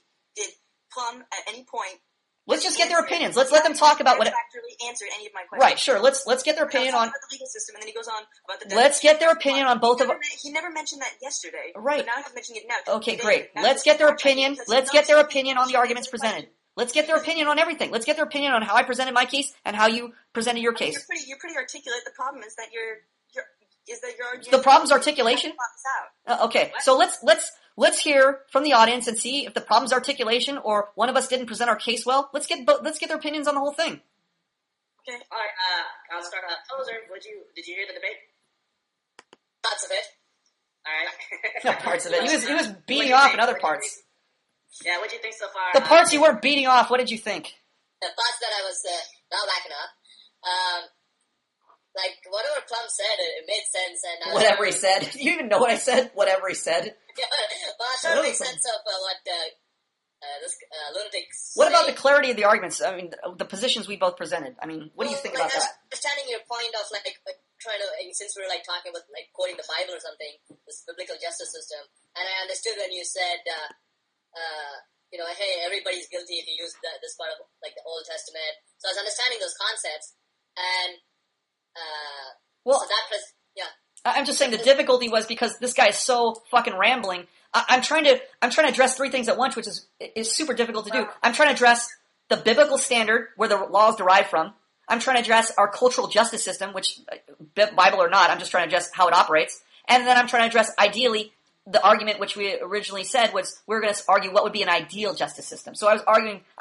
Speaker 3: Plum at any point...
Speaker 2: Let's just get their opinions. Let's let them talk about what...
Speaker 3: ...actually answered any of my questions.
Speaker 2: Right, sure. Let's get their opinion on...
Speaker 3: ...about the legal system, and then he goes on about the...
Speaker 2: Let's get their opinion on both of...
Speaker 3: He never mentioned that yesterday.
Speaker 2: Right.
Speaker 3: But now he's mentioning it now.
Speaker 2: Okay, great. Let's get their opinion. Let's get their opinion on the arguments presented. Let's get their opinion on everything. Let's get their opinion on how I presented my case and how you presented your case.
Speaker 3: You're pretty articulate. The problem is that you're
Speaker 2: the problem's articulation. Okay, so let's hear from the audience and see if the problem's articulation or one of us didn't present our case well. Let's get their opinions on the whole thing.
Speaker 1: Okay, all right. I'll start. Poser, did you hear the debate? Parts of it. All right.
Speaker 2: No, parts of it. He was beating off in other parts.
Speaker 1: Yeah, what do you think so far?
Speaker 2: The parts you weren't beating off, what did you think?
Speaker 5: The parts that I was not backing up, like whatever Plum said, it made sense. And
Speaker 2: whatever he said. Do you even know what I said? Whatever he said.
Speaker 5: Well, it sort of makes sense of what this lunatic.
Speaker 2: What about the clarity of the arguments? I mean, the positions we both presented. I mean, what do you think about that?
Speaker 5: Understanding your point of like trying to, since we were like talking about like quoting the Bible or something, this biblical justice system, and I understood when you said. Hey, everybody's guilty if you use this part of like the Old Testament. So I was understanding those concepts, and so that was
Speaker 2: I'm just saying the difficulty was because this guy is so fucking rambling. I'm trying to address three things at once, which is super difficult to do. I'm trying to address the biblical standard where the law is derived from. I'm trying to address our cultural justice system, which Bible or not, I'm just trying to address how it operates, and then I'm trying to address ideally. The argument which we originally said was we were going to argue what would be an ideal justice system. So I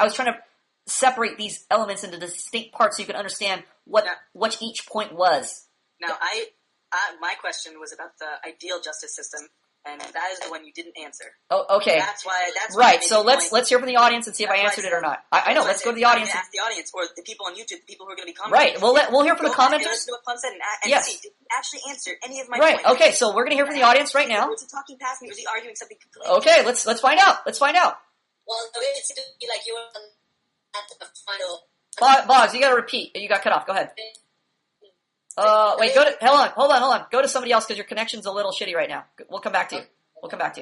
Speaker 2: was trying to separate these elements into distinct parts so you can understand what each point was.
Speaker 3: Now, my question was about the ideal justice system, and that is the one you didn't answer.
Speaker 2: Oh, okay.
Speaker 3: That's
Speaker 2: right. So let's hear from the audience and see if I answered it or not. I know. Let's go to the audience.
Speaker 3: Ask the audience or the people on YouTube, the people who are going to be commenting.
Speaker 2: Right. We'll hear from the commenters.
Speaker 3: Listen to what Plum said and
Speaker 2: yes.
Speaker 3: see, did he actually answer any of my
Speaker 2: points.
Speaker 3: Right.
Speaker 2: Okay. So we're going to hear from the audience right now.
Speaker 3: Was he talking past me? Was he arguing something completely?
Speaker 2: Okay. Let's find out. Let's find out.
Speaker 5: Well, the way it seemed to be like you were at the final.
Speaker 2: Boggs, you got to repeat. You got cut off. Go ahead. Wait. Hold on. Go to somebody else because your connection's a little shitty right now. We'll come back to you.
Speaker 1: Skyfall.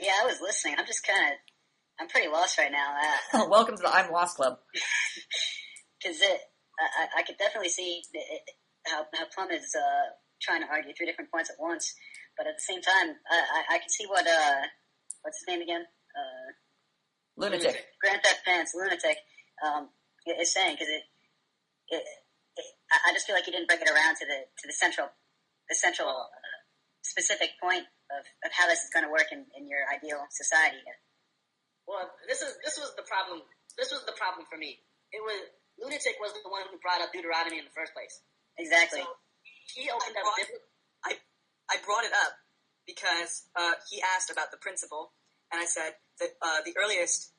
Speaker 4: Yeah, I was listening. I'm pretty lost right now.
Speaker 2: Welcome to the I'm Lost Club.
Speaker 4: Because I could definitely see how Plum is
Speaker 6: trying to argue 3 different points at once. But at the same time, I can see what what's his name again?
Speaker 2: Lunatic.
Speaker 6: Grand Theft Pants, Lunatic, is saying, because I just feel like he didn't break it around to the central specific point of how this is going to work in your ideal society.
Speaker 1: Well, this was the problem. This was the problem for me. Lunatic was the one who brought up Deuteronomy in the first place.
Speaker 6: Exactly.
Speaker 1: So he opened up.
Speaker 3: I brought it up because he asked about the principle, and I said that the earliest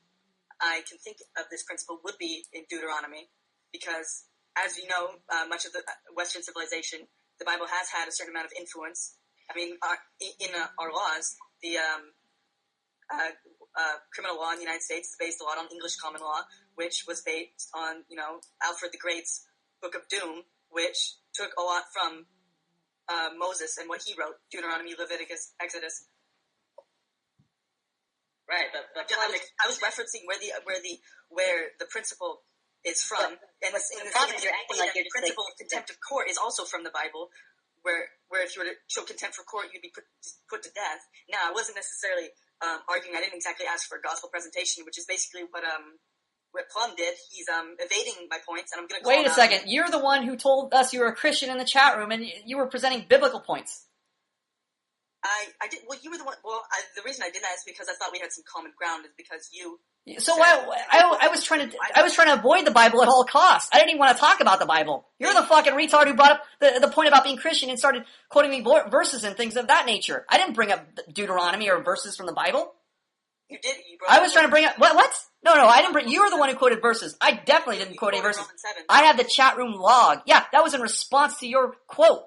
Speaker 3: I can think of this principle would be in Deuteronomy, because, as you know, much of the Western civilization, the Bible has had a certain amount of influence. I mean, in our laws, the criminal law in the United States is based a lot on English common law, which was based on, Alfred the Great's Book of Doom, which took a lot from Moses and what he wrote, Deuteronomy, Leviticus, Exodus.
Speaker 1: Right, but
Speaker 3: I was referencing where the principle is from, and the principle of contempt of court is also from the Bible, where if you were to show contempt for court, you'd be put to death. Now, I wasn't necessarily arguing. I didn't exactly ask for a gospel presentation, which is basically what Plum did. He's evading my points, and I'm going to
Speaker 2: wait a second. You're the one who told us you were a Christian in the chat room, and you were presenting biblical points.
Speaker 3: I did. Well, you were the one. Well, the reason I did that is because I thought we had some common ground. Is because you.
Speaker 2: So I was trying to avoid the Bible at all costs. I didn't even want to talk about the Bible. You're the fucking retard who brought up the point about being Christian and started quoting me verses and things of that nature. I didn't bring up Deuteronomy or verses from the Bible.
Speaker 3: You did.
Speaker 2: I was trying to bring up what? No, I didn't bring. You were the one who quoted verses. I definitely didn't quote any verses. I have the chat room log. Yeah, that was in response to your quote.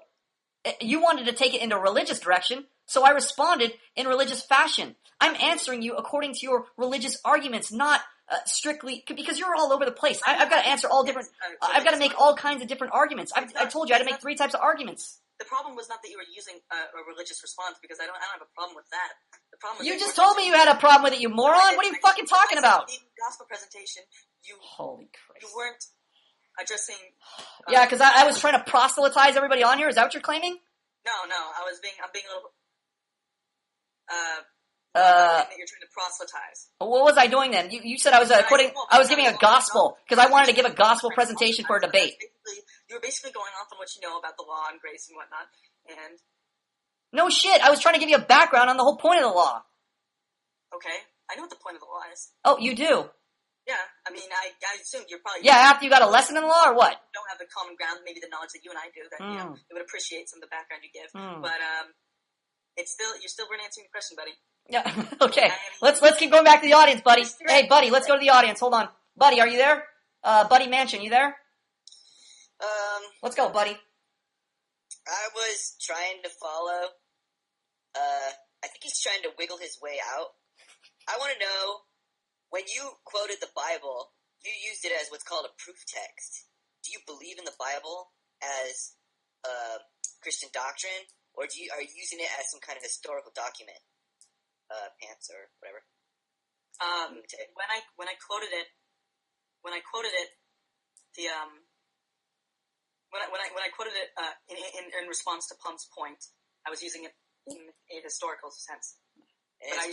Speaker 2: You wanted to take it into a religious direction, so I responded in religious fashion. I'm answering you according to your religious arguments, not strictly because you're all over the place. I've got to answer all different. I've got to make all kinds of different arguments. I told you I had to make 3 types of arguments.
Speaker 3: The problem was not that you were using a religious response, because I don't have a problem with that. The problem was
Speaker 2: you just told me you had a problem with it, you moron. What are you fucking talking about?
Speaker 3: In the gospel presentation,
Speaker 2: Holy Christ.
Speaker 3: You weren't addressing.
Speaker 2: Yeah, because I was trying to proselytize everybody on here. Is that what you're claiming?
Speaker 3: No. I'm being a little. That you're trying to proselytize.
Speaker 2: What was I doing then? You said I was quoting. I was giving a gospel because I wanted to give a gospel presentation for a debate.
Speaker 3: You were basically going off on what you know about the law and grace and whatnot, and.
Speaker 2: No shit. I was trying to give you a background on the whole point of the law.
Speaker 3: Okay, I know what the point of the law is.
Speaker 2: Oh, you do?
Speaker 3: Yeah, I mean, I assumed you're probably.
Speaker 2: Yeah, after you got a lesson in the law, or what?
Speaker 3: Don't have the common ground, maybe the knowledge that you and I do. That you would appreciate some of the background you give, but you're still weren't answering the question, buddy.
Speaker 2: Yeah. Okay. Let's keep going back to the audience, buddy. Hey, buddy, let's go to the audience. Hold on, buddy. Are you there? Buddy Mansion, you there? Let's go, buddy.
Speaker 4: I was trying to follow. I think he's trying to wiggle his way out. I want to know, when you quoted the Bible, you used it as what's called a proof text. Do you believe in the Bible as Christian doctrine, or are you using it as some kind of historical document? Pants or whatever.
Speaker 3: When I quoted it, when I quoted it in response to Plum's point, I was using it in a historical sense. But I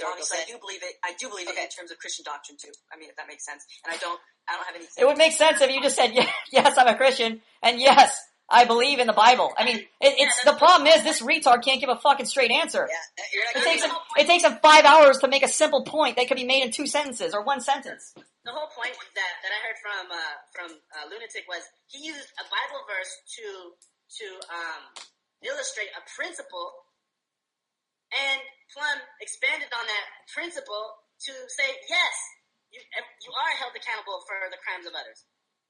Speaker 3: do believe it. I do believe it in terms of Christian doctrine too. I mean, if that makes sense. And I don't have anything.
Speaker 2: It would make sense if you just said, yes, I'm a Christian, and yes, I believe in the Bible. I mean, the problem is this retard can't give a fucking straight answer.
Speaker 4: Yeah,
Speaker 2: it takes him 5 hours to make a simple point that could be made in 2 sentences or 1 sentence.
Speaker 1: The whole point that I heard from Lunatic was he used a Bible verse to illustrate a principle, and Plum expanded on that principle to say, yes, you are held accountable for the crimes of others,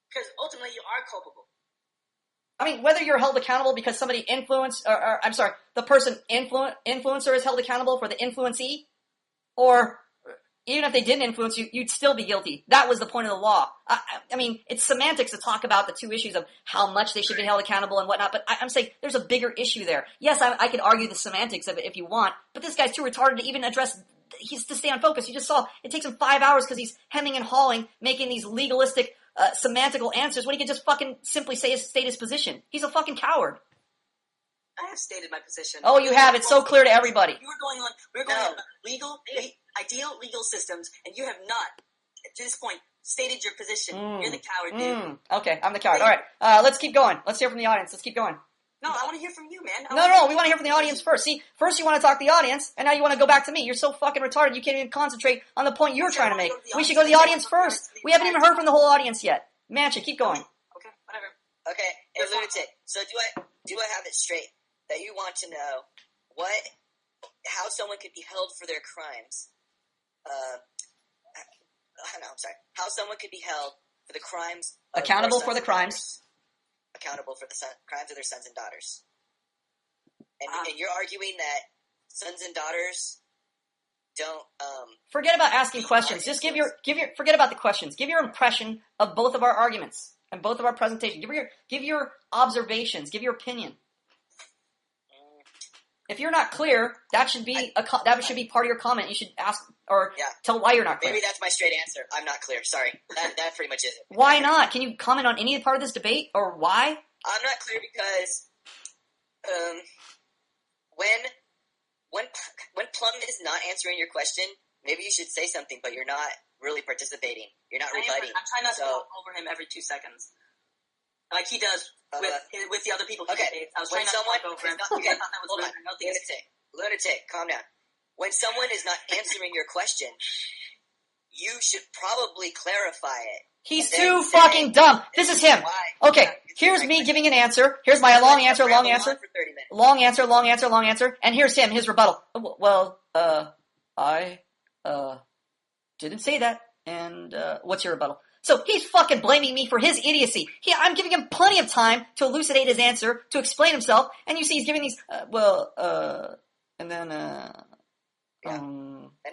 Speaker 1: because ultimately you are culpable.
Speaker 2: I mean, whether you're held accountable because somebody influenced, or I'm sorry, the person influencer is held accountable for the influencee, or even if they didn't influence you, you'd still be guilty. That was the point of the law. I mean, it's semantics to talk about the 2 issues of how much they should be held accountable and whatnot, but I'm saying there's a bigger issue there. Yes, I could argue the semantics of it if you want, but this guy's too retarded to even address, he's to stay on focus. You just saw, it takes him 5 hours because he's hemming and hawing, making these legalistic, semantical answers when he could just fucking simply state his position. He's a fucking coward.
Speaker 3: I have stated my position.
Speaker 2: Oh, you have. It's so clear to everybody.
Speaker 3: We were going on ideal legal systems, and you have not, to this point, stated your position. You're the coward, dude.
Speaker 2: Okay, I'm the coward. All right, let's keep going. Let's hear from the audience. Let's keep going.
Speaker 3: No, I want to hear from you, man.
Speaker 2: No, we want to hear from the audience first. See, first you want to talk to the audience, and now you want to go back to me. You're so fucking retarded, you can't even concentrate on the point you're trying to make. We should go to the audience first. We haven't even heard from the whole audience yet. Mancha, keep going.
Speaker 3: Okay, whatever.
Speaker 4: Okay, hey, Lunatic, so do I have it straight that you want to know how someone could be held for their crimes? How someone could be held for the crimes of
Speaker 2: accountable for the crimes.
Speaker 4: Accountable for the crimes of their sons and daughters. And you're arguing that sons and daughters don't
Speaker 2: forget about asking questions. Just forget about the questions. Give your impression of both of our arguments and both of our presentations. Give your observations. Give your opinion. If you're not clear, that should be part of your comment. You should ask or tell why you're not clear.
Speaker 4: Maybe that's my straight answer. I'm not clear. Sorry. That pretty much is it.
Speaker 2: Why not? Can you comment on any part of this debate or why?
Speaker 4: I'm not clear because when Plum is not answering your question, maybe you should say something, but you're not really participating. You're not rebutting.
Speaker 3: I'm trying not to talk over him every 2 seconds. Like he does with the other people.
Speaker 4: Okay.
Speaker 3: I was trying not to talk over him.
Speaker 4: Okay, hold on. Lunatic, calm down. When someone is not answering your question, you should probably clarify it.
Speaker 2: He's too fucking dumb. This is him. Okay, here's me giving an answer. Here's my long answer. And here's him, his rebuttal. Well, I didn't say that. And what's your rebuttal? So he's fucking blaming me for his idiocy. I'm giving him plenty of time to elucidate his answer, to explain himself, and you see he's giving these, and then,
Speaker 4: and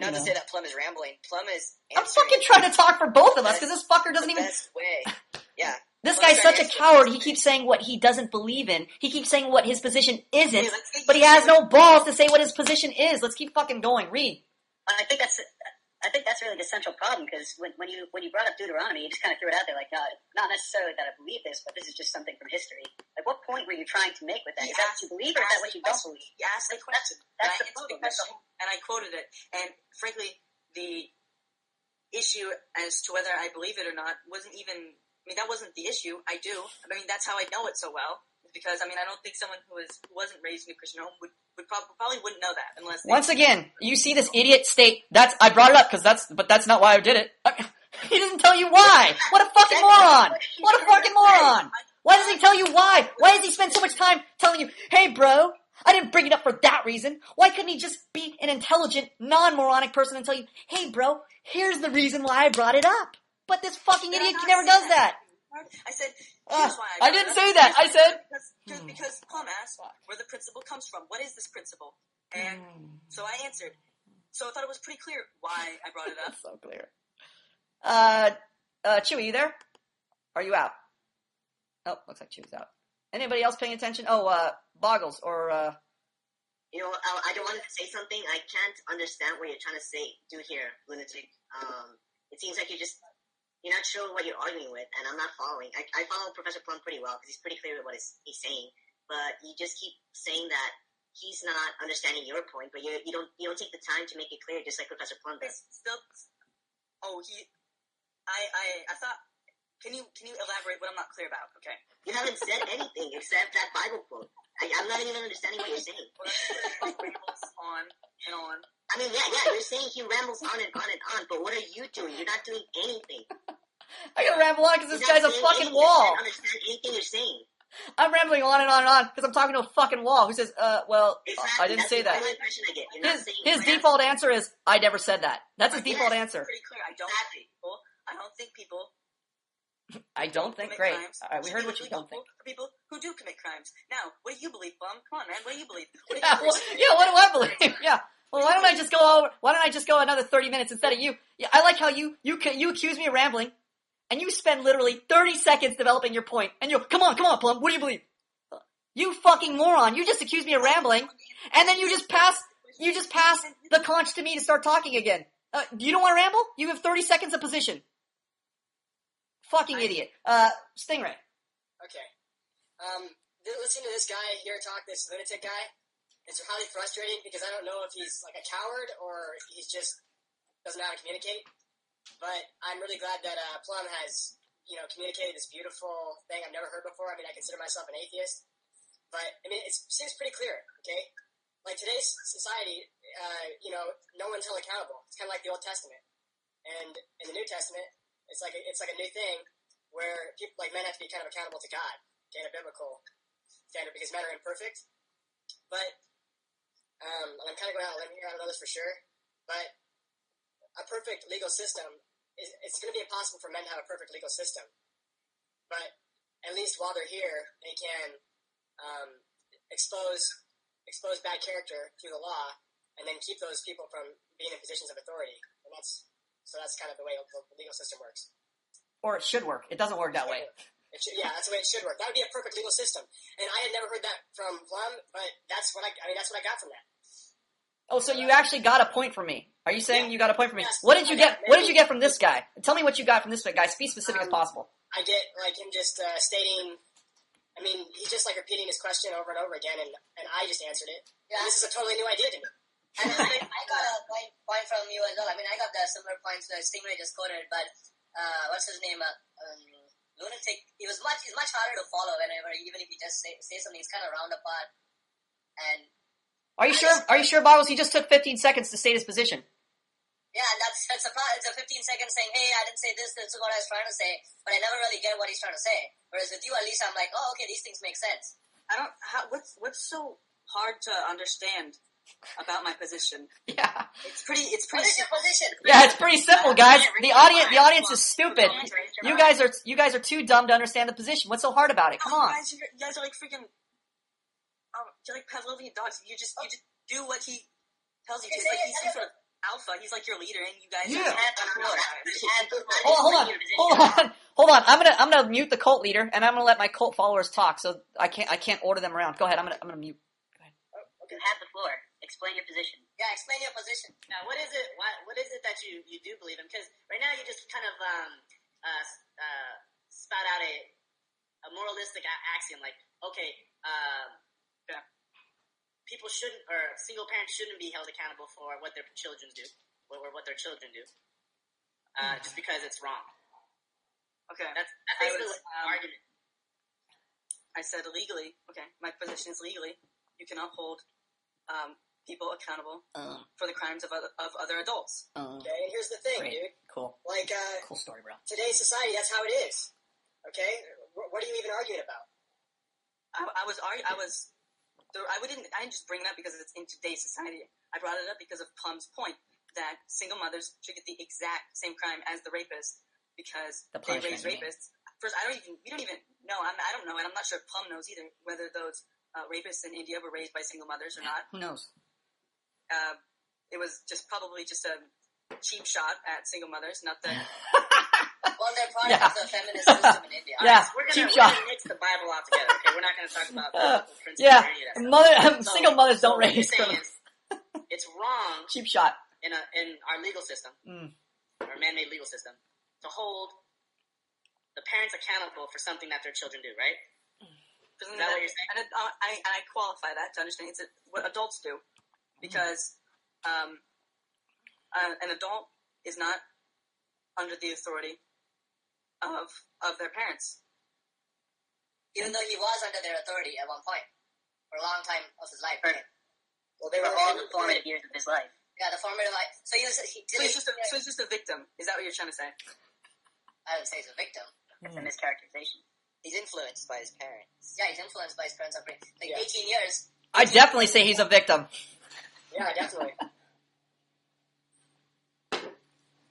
Speaker 4: not to say that Plum is rambling. Plum is
Speaker 2: I'm fucking trying to talk for both of us, because this fucker doesn't even...
Speaker 4: best way. Yeah.
Speaker 2: This guy's such a coward, he keeps saying what he doesn't believe in. He keeps saying what his position isn't, but he has no balls to say what his position is. Let's keep fucking going. Read.
Speaker 6: I think that's really the central problem, because when you brought up Deuteronomy, you just kind of threw it out there like, not necessarily that I believe this, but this is just something from history. Like, what point were you trying to make with that? Is that what you believe, or is that what you don't believe?
Speaker 3: You asked the question.
Speaker 6: That's the problem.
Speaker 3: And I quoted it. And frankly, the issue as to whether I believe it or not wasn't even, that wasn't the issue. I do. That's how I know it so well. Because, I don't think someone who wasn't raised in a Christian home would probably wouldn't know that unless.
Speaker 2: Once again, you see this idiot state. I brought it up but that's not why I did it. He doesn't tell you why. What a fucking moron! What a fucking moron! Why does he tell you why? Why does he spend so much time telling you, hey bro, I didn't bring it up for that reason. Why couldn't he just be an intelligent, non-moronic person and tell you, hey bro, here's the reason why I brought it up. But this fucking idiot never does that.
Speaker 3: I said, here's why
Speaker 2: I didn't say that. I said...
Speaker 3: Because Plum asked where the principle comes from. What is this principle? And so I answered. So I thought it was pretty clear why I brought it up.
Speaker 2: So clear. Chewy, you there? Are you out? Oh, looks like Chewy's out. Anybody else paying attention? Oh, Boggles or...
Speaker 7: I don't want to say something. I can't understand what you're trying to do here, Lunatic. It seems like you're not sure what you're arguing with, and I'm not following. I follow Professor Plum pretty well, because he's pretty clear with what he's saying, but you just keep saying that he's not understanding your point, but you don't take the time to make it clear, just like Professor Plum does.
Speaker 3: I thought, can you elaborate what I'm not clear about, okay?
Speaker 7: You haven't said anything except that Bible quote. I'm not even understanding what you're saying.
Speaker 3: Rambles on and on.
Speaker 7: You're saying he rambles on and on and on, but what are you doing? You're not doing anything.
Speaker 2: I gotta ramble on because this guy's a fucking wall.
Speaker 7: I don't understand anything you're saying.
Speaker 2: I'm rambling on and on and on because I'm talking to a fucking wall who says,
Speaker 7: exactly.
Speaker 2: I didn't say that.
Speaker 7: That's the only impression I get.
Speaker 2: His default answer is, I never said that. That's his default answer.
Speaker 3: Pretty clear. I don't think people.
Speaker 2: I don't think. Great. All right, we heard what you don't think.
Speaker 3: People who do commit crimes. Now, what do you believe, Plum? Come on, man. What do you believe?
Speaker 2: What do I believe? Yeah. Well, why don't I just go another 30 minutes instead of you? Yeah, I like how you accuse me of rambling, and you spend literally 30 seconds developing your point, and come on, Plum, what do you believe? You fucking moron! You just accused me of rambling, and then you just pass the conch to me to start talking again. You don't want to ramble? You have 30 seconds of position. Fucking idiot. Stingray.
Speaker 5: Okay.
Speaker 8: listening to this guy here talk, this lunatic guy, it's highly frustrating because I don't know if he's like a coward or he's just doesn't know how to communicate. But I'm really glad that Plum has, communicated this beautiful thing I've never heard before. I mean, I consider myself an atheist, but I mean, it seems pretty clear. Okay, like today's society, no one's held accountable. It's kind of like the Old Testament, and in the New Testament, it's like a new thing where people like men have to be kind of accountable to God, okay, in a biblical standard, because men are imperfect. But I'm kind of going out on a limb here. I don't know this for sure, but a perfect legal system it's going to be impossible for men to have a perfect legal system. But at least while they're here, they can expose bad character through the law, and then keep those people from being in positions of authority. And that's kind of the way the legal system works.
Speaker 2: Or it should work. It doesn't work that way.
Speaker 8: That's the way it should work. That would be a perfect legal system. And I had never heard that from Plum, but that's what I got from that.
Speaker 2: Oh, so you actually got a point from me. Are you saying you got a point from me?
Speaker 8: Yes.
Speaker 2: What did you get? What did you get from this guy? Tell me what you got from this guy. Be specific as possible.
Speaker 8: I get like him just stating. I mean, he's just like repeating his question over and over again, and I just answered it. Yeah. This is a totally new idea to me.
Speaker 5: And I got a point from you as well. I mean, I got the similar points that Stingray just quoted, but what's his name? Lunatic. He's much harder to follow whenever, even if he just say something, he's kind of roundabout. And
Speaker 2: are you sure, Boggles? He just took 15 seconds to state his position.
Speaker 5: Yeah, and that's a problem. It's a 15 seconds saying, hey, I didn't say this is what I was trying to say, but I never really get what he's trying to say. Whereas with you, at least I'm like, oh, okay, these things make sense.
Speaker 3: What's so hard to understand about my position?
Speaker 2: Yeah.
Speaker 3: It's pretty.
Speaker 5: What is your position?
Speaker 2: Yeah, it's pretty simple, guys. The audience is stupid. You guys are too dumb to understand the position. What's so hard about it? Come on.
Speaker 3: You guys are like freaking. You're like Pavlovian dogs. You just do what he tells you to. It's like he's some sort of alpha. He's like your leader, and you guys.
Speaker 2: Yeah.
Speaker 3: Hold
Speaker 2: on. I'm gonna mute the cult leader, and I'm gonna let my cult followers talk. So I can't order them around. Go ahead. I'm gonna mute. Go ahead.
Speaker 6: You have the floor. Explain your position.
Speaker 5: Yeah, explain your position.
Speaker 1: Now, what is it? What is it that you do believe in? Because right now you just kind of spout out a moralistic axiom, like, okay, people shouldn't, or single parents shouldn't be held accountable for what their children do, or what their children do, just because it's wrong.
Speaker 3: Okay,
Speaker 1: that's basically the argument.
Speaker 3: I said legally. Okay, my position is legally. You can uphold people accountable for the crimes of other adults.
Speaker 8: Okay, and here's the thing,
Speaker 2: great.
Speaker 8: dude.
Speaker 2: Cool.
Speaker 8: Like,
Speaker 2: cool story, bro.
Speaker 8: Today's society, that's how it is. Okay, what are you even arguing about? I didn't just bring it up because it's in today's society. I brought it up because of Plum's point that single mothers should get the exact same crime as the rapist because they raise rapists. First, we don't even know. I don't know, and I'm not sure if Plum knows either whether those rapists in India were raised by single mothers or not.
Speaker 2: Who knows?
Speaker 3: It was probably just a cheap shot at single mothers, not the.
Speaker 5: Well, they're part of the feminist system in India.
Speaker 2: Yeah,
Speaker 1: we're
Speaker 2: cheap
Speaker 1: gonna
Speaker 2: shot.
Speaker 1: mix the Bible all together. Okay, we're not gonna talk about principles or any of that stuff.
Speaker 2: Single mothers don't
Speaker 1: what
Speaker 2: raise
Speaker 1: you're saying
Speaker 2: criminals.
Speaker 1: It's wrong
Speaker 2: Cheap shot.
Speaker 1: in our legal system, our man-made legal system, to hold the parents accountable for something that their children do, right? Is that what you're saying?
Speaker 3: And I qualify that to understand it's what adults do, because an adult is not under the authority of their parents.
Speaker 5: Even though he was under their authority at one point, for a long time of his life.
Speaker 6: Right. Well, they were all the formative years of his life.
Speaker 5: Yeah, the formative life. So he's
Speaker 3: just a victim. Is that what you're trying to say?
Speaker 5: I would say he's a victim.
Speaker 6: That's a mischaracterization.
Speaker 4: He's influenced by his parents.
Speaker 5: Yeah, he's influenced by his parents' upbringing. 18 years.
Speaker 2: I definitely say he's a victim.
Speaker 8: Yeah, definitely.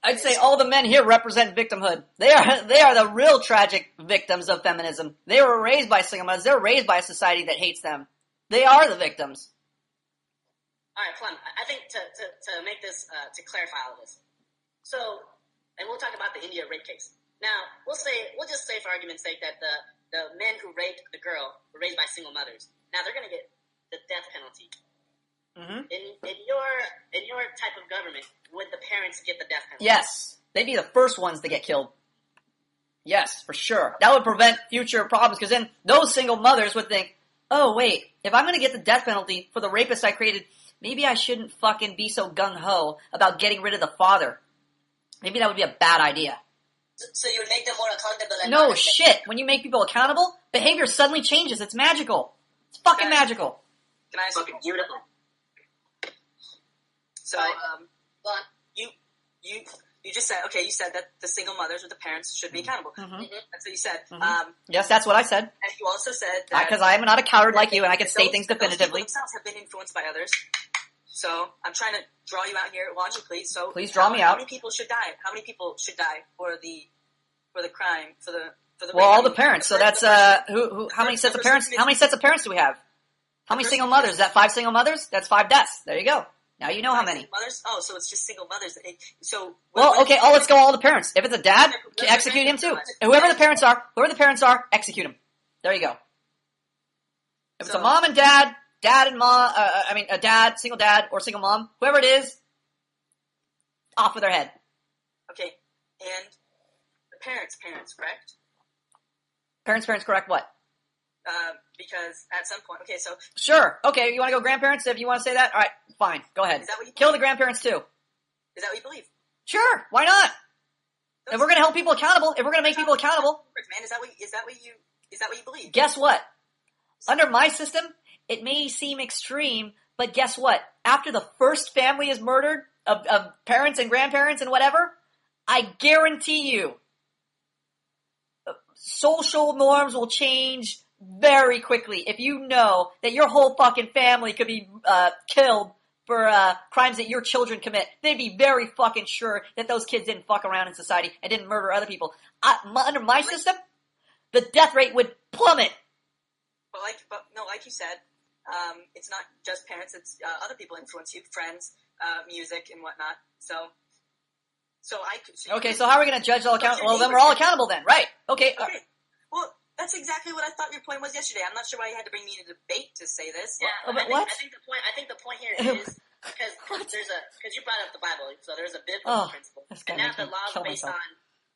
Speaker 2: I'd say all the men here represent victimhood. They are the real tragic victims of feminism. They were raised by single mothers. They're raised by a society that hates them. They are the victims.
Speaker 1: All right, Plum. I think to make this to clarify all of this. So, and we'll talk about the India rape case. Now, we'll just say for argument's sake that the men who raped the girl were raised by single mothers. Now they're going to get the death penalty.
Speaker 2: Mm-hmm.
Speaker 1: In your type of government, would the parents get the death penalty?
Speaker 2: Yes. They'd be the first ones to get killed. Yes, for sure. That would prevent future problems, because then those single mothers would think, oh wait, if I'm gonna get the death penalty for the rapist I created, maybe I shouldn't fucking be so gung-ho about getting rid of the father. Maybe that would be a bad idea.
Speaker 5: So you would make them more accountable. And
Speaker 2: No shit. When you make people accountable, behavior suddenly changes. It's magical. It's fucking magical.
Speaker 3: Can I ask
Speaker 7: Fucking beautiful.
Speaker 3: So, you just said, okay, you said that the single mothers or the parents should be accountable.
Speaker 2: Mm-hmm.
Speaker 3: That's what you said.
Speaker 2: Mm-hmm. Yes, that's what I said.
Speaker 3: And you also said that...
Speaker 2: Because I am not a coward like you, and I can say things definitively.
Speaker 3: Those people themselves have been influenced by others. So, I'm trying to draw you out here logically. So,
Speaker 2: please draw me out.
Speaker 3: How many people should die? How many people should die for the crime, for the
Speaker 2: well, all the parents. So that's how many sets of parents? How many sets of parents do we have? How many single mothers? Is that 5 single mothers? That's 5 deaths. There you go. Now you know how many.
Speaker 3: Mothers? Oh, so it's just single mothers. So
Speaker 2: okay. Let's go all the parents. If it's a dad, execute him too. Whoever the parents are, execute him. There you go. If it's a mom and dad and mom, a dad, single dad or single mom, whoever it is, off with their head.
Speaker 3: Okay, and the parents, correct?
Speaker 2: Parents, correct what?
Speaker 3: Because at some point, okay, so...
Speaker 2: Sure, okay, you want to go grandparents if you want to say that? Alright, fine, go ahead.
Speaker 3: Is that what you
Speaker 2: Kill the grandparents too.
Speaker 3: Is that what you believe?
Speaker 2: Sure, why not? If we're going to hold people accountable, if we're going to make people accountable...
Speaker 3: Man, is that what you believe?
Speaker 2: Guess what? Under my system, it may seem extreme, but guess what? After the first family is murdered, of parents and grandparents and whatever, I guarantee you, social norms will change very quickly. If you know that your whole fucking family could be killed for crimes that your children commit, they'd be very fucking sure that those kids didn't fuck around in society and didn't murder other people. Under my system, the death rate would plummet.
Speaker 3: But like you said, it's not just parents; it's other people influence you, friends, music, and whatnot. So
Speaker 2: how are we going to judge all accountable? Well, then we're all accountable then, right? Okay.
Speaker 3: Well, that's exactly what I thought your point was yesterday. I'm not sure why you had to bring me in a debate to say this.
Speaker 1: Yeah,
Speaker 2: what?
Speaker 1: I think the point here is because you brought up the Bible, so there's a biblical principle, and now the laws based on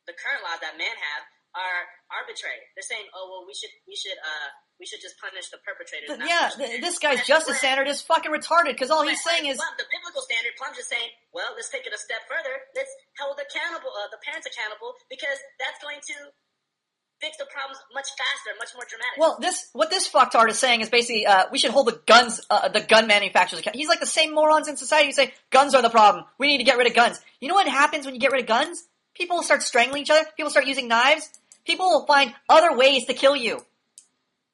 Speaker 1: the current laws that men have are arbitrary. They're saying, oh well, we should just punish the perpetrators.
Speaker 2: This guy's justice standard is fucking retarded because all he's saying is
Speaker 1: the biblical standard. Plum's just saying, well, let's take it a step further. Let's hold the parents accountable because that's going to fix the problems much faster, much more dramatic.
Speaker 2: Well, what this fucktard is saying is basically we should hold the gun manufacturers accountable. He's like the same morons in society who say guns are the problem. We need to get rid of guns. You know what happens when you get rid of guns? People will start strangling each other. People start using knives. People will find other ways to kill you.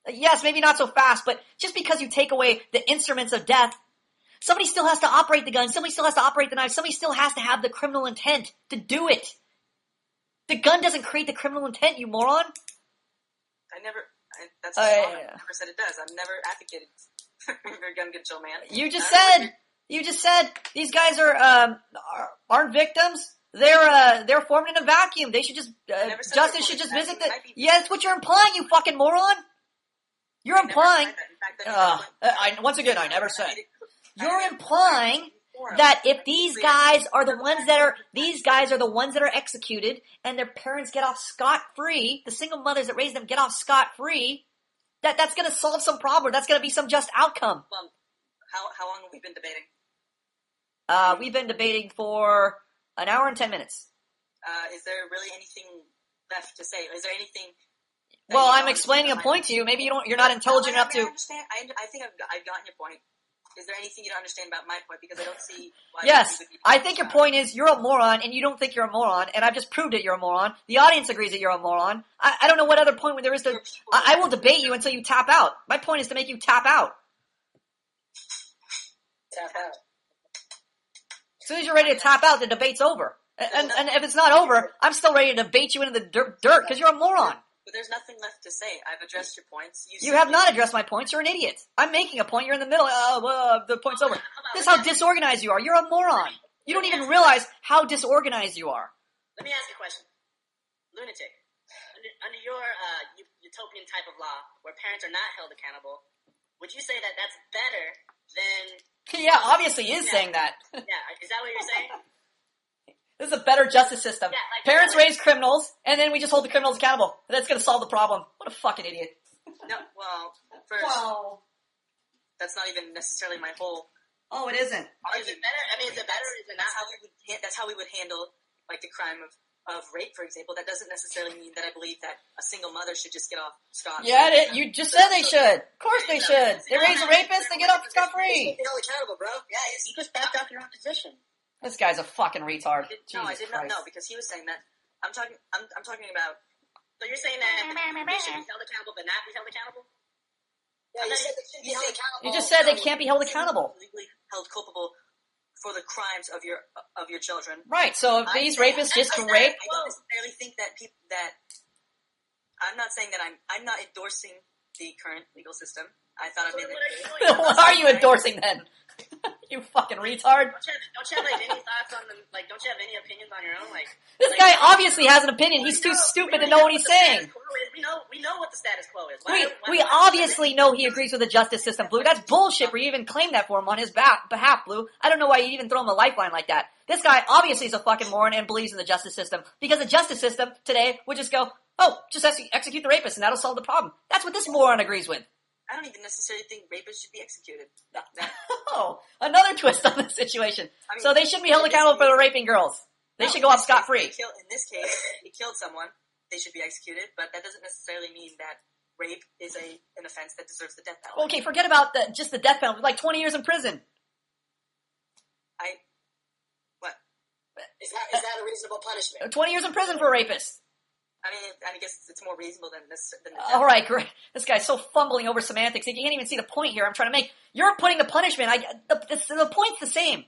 Speaker 2: Yes, maybe not so fast, but just because you take away the instruments of death, somebody still has to operate the gun. Somebody still has to operate the knife. Somebody still has to have the criminal intent to do it. The gun doesn't create the criminal intent, you moron.
Speaker 3: I never said it does. I've never advocated for gun control, man.
Speaker 2: You just said these guys aren't victims. They're formed in a vacuum. They should just justice should just visit the. Yeah, that's what you're implying, you fucking moron. You're implying. Once again, I never said. You're implying that if these guys are the ones that are executed and their parents get off scot-free, the single mothers that raise them get off scot-free, that's going to solve some problem. That's going to be some just outcome.
Speaker 3: How long have we been debating?
Speaker 2: We've been debating for an hour and 10 minutes.
Speaker 3: Is there really anything left to say? Is there anything?
Speaker 2: Well, I'm explaining a point to you. Maybe you're not intelligent enough to.
Speaker 3: I think I've gotten your point. Is there anything you don't understand about my point? Because I don't see why...
Speaker 2: Yes, I think your point is you're a moron, and you don't think you're a moron, and I've just proved it you're a moron. The audience agrees that you're a moron. I don't know what other point there is to... I will debate you until you tap out. My point is to make you tap out.
Speaker 8: Tap out.
Speaker 2: As soon as you're ready to tap out, the debate's over. And if it's not over, I'm still ready to debate you into the dirt because you're a moron.
Speaker 3: But there's nothing left to say. I've addressed your points.
Speaker 2: You have not addressed my points. You're an idiot. I'm making a point. You're in the middle. The point's over. This is how disorganized you are. You're a moron. You don't even realize how disorganized you are.
Speaker 1: Let me ask you a question. Lunatic, under your utopian type of law where parents are not held accountable, would you say that that's better than...
Speaker 2: Yeah, obviously he is saying that.
Speaker 1: Yeah, is that what you're saying?
Speaker 2: This is a better justice system.
Speaker 1: Yeah,
Speaker 2: parents raise criminals, and then we just hold the criminals accountable. That's going to solve the problem. What a fucking idiot.
Speaker 3: No, well, first, that's not even necessarily my whole.
Speaker 2: Oh, it isn't.
Speaker 1: Is it better? I mean, is it better? Is it not?
Speaker 3: That's how we would handle like the crime of rape, for example. That doesn't necessarily mean that I believe that a single mother should just get off scot-free.
Speaker 2: Yeah, you just said they should. Of course they should. They raise a rapist, they get off scot-free.
Speaker 8: You're held accountable, bro.
Speaker 6: Yeah, you just backed off your own position.
Speaker 2: This guy's a fucking retard.
Speaker 3: No, I
Speaker 2: Jesus
Speaker 3: did not
Speaker 2: Christ.
Speaker 3: know because he was saying that. I'm talking about.
Speaker 1: So you're saying that they should be held accountable, but not be held accountable?
Speaker 8: Yeah, you said they should be held accountable.
Speaker 2: You just said they can't be held accountable.
Speaker 3: Legally held culpable for the crimes of your children.
Speaker 2: Right. So if these rapists just can rape,
Speaker 3: I don't necessarily think that I'm not saying that I'm not endorsing the current legal system. I thought I made that.
Speaker 2: what are you endorsing then? You fucking retard.
Speaker 1: Don't you have like any thoughts on them? Like, don't you have any opinions on your own? Like,
Speaker 2: This guy obviously has an opinion. He's too stupid to know what he's saying.
Speaker 1: We know what the status quo is.
Speaker 2: We obviously know he agrees with the justice system, Blue. That's bullshit for you even claim that for him on his behalf, Blue. I don't know why you even throw him a lifeline like that. This guy obviously is a fucking moron and believes in the justice system because the justice system today would just go, oh, just execute the rapist and that'll solve the problem. That's what this moron agrees with.
Speaker 3: I don't even necessarily think rapists should be executed.
Speaker 2: Oh, another twist on the situation.
Speaker 3: I mean,
Speaker 2: so they shouldn't be held accountable for raping girls. They should go off scot-free.
Speaker 3: In this case, he killed someone. They should be executed, but that doesn't necessarily mean that rape is an offense that deserves the death penalty.
Speaker 2: Okay, forget about just the death penalty. Like 20 years in prison.
Speaker 3: What?
Speaker 8: Is that a reasonable punishment?
Speaker 2: 20 years in prison for a rapist.
Speaker 3: I guess it's more reasonable than this.
Speaker 2: All right, great. This guy's so fumbling over semantics. He can't even see the point here I'm trying to make. You're putting the punishment. The point's the same.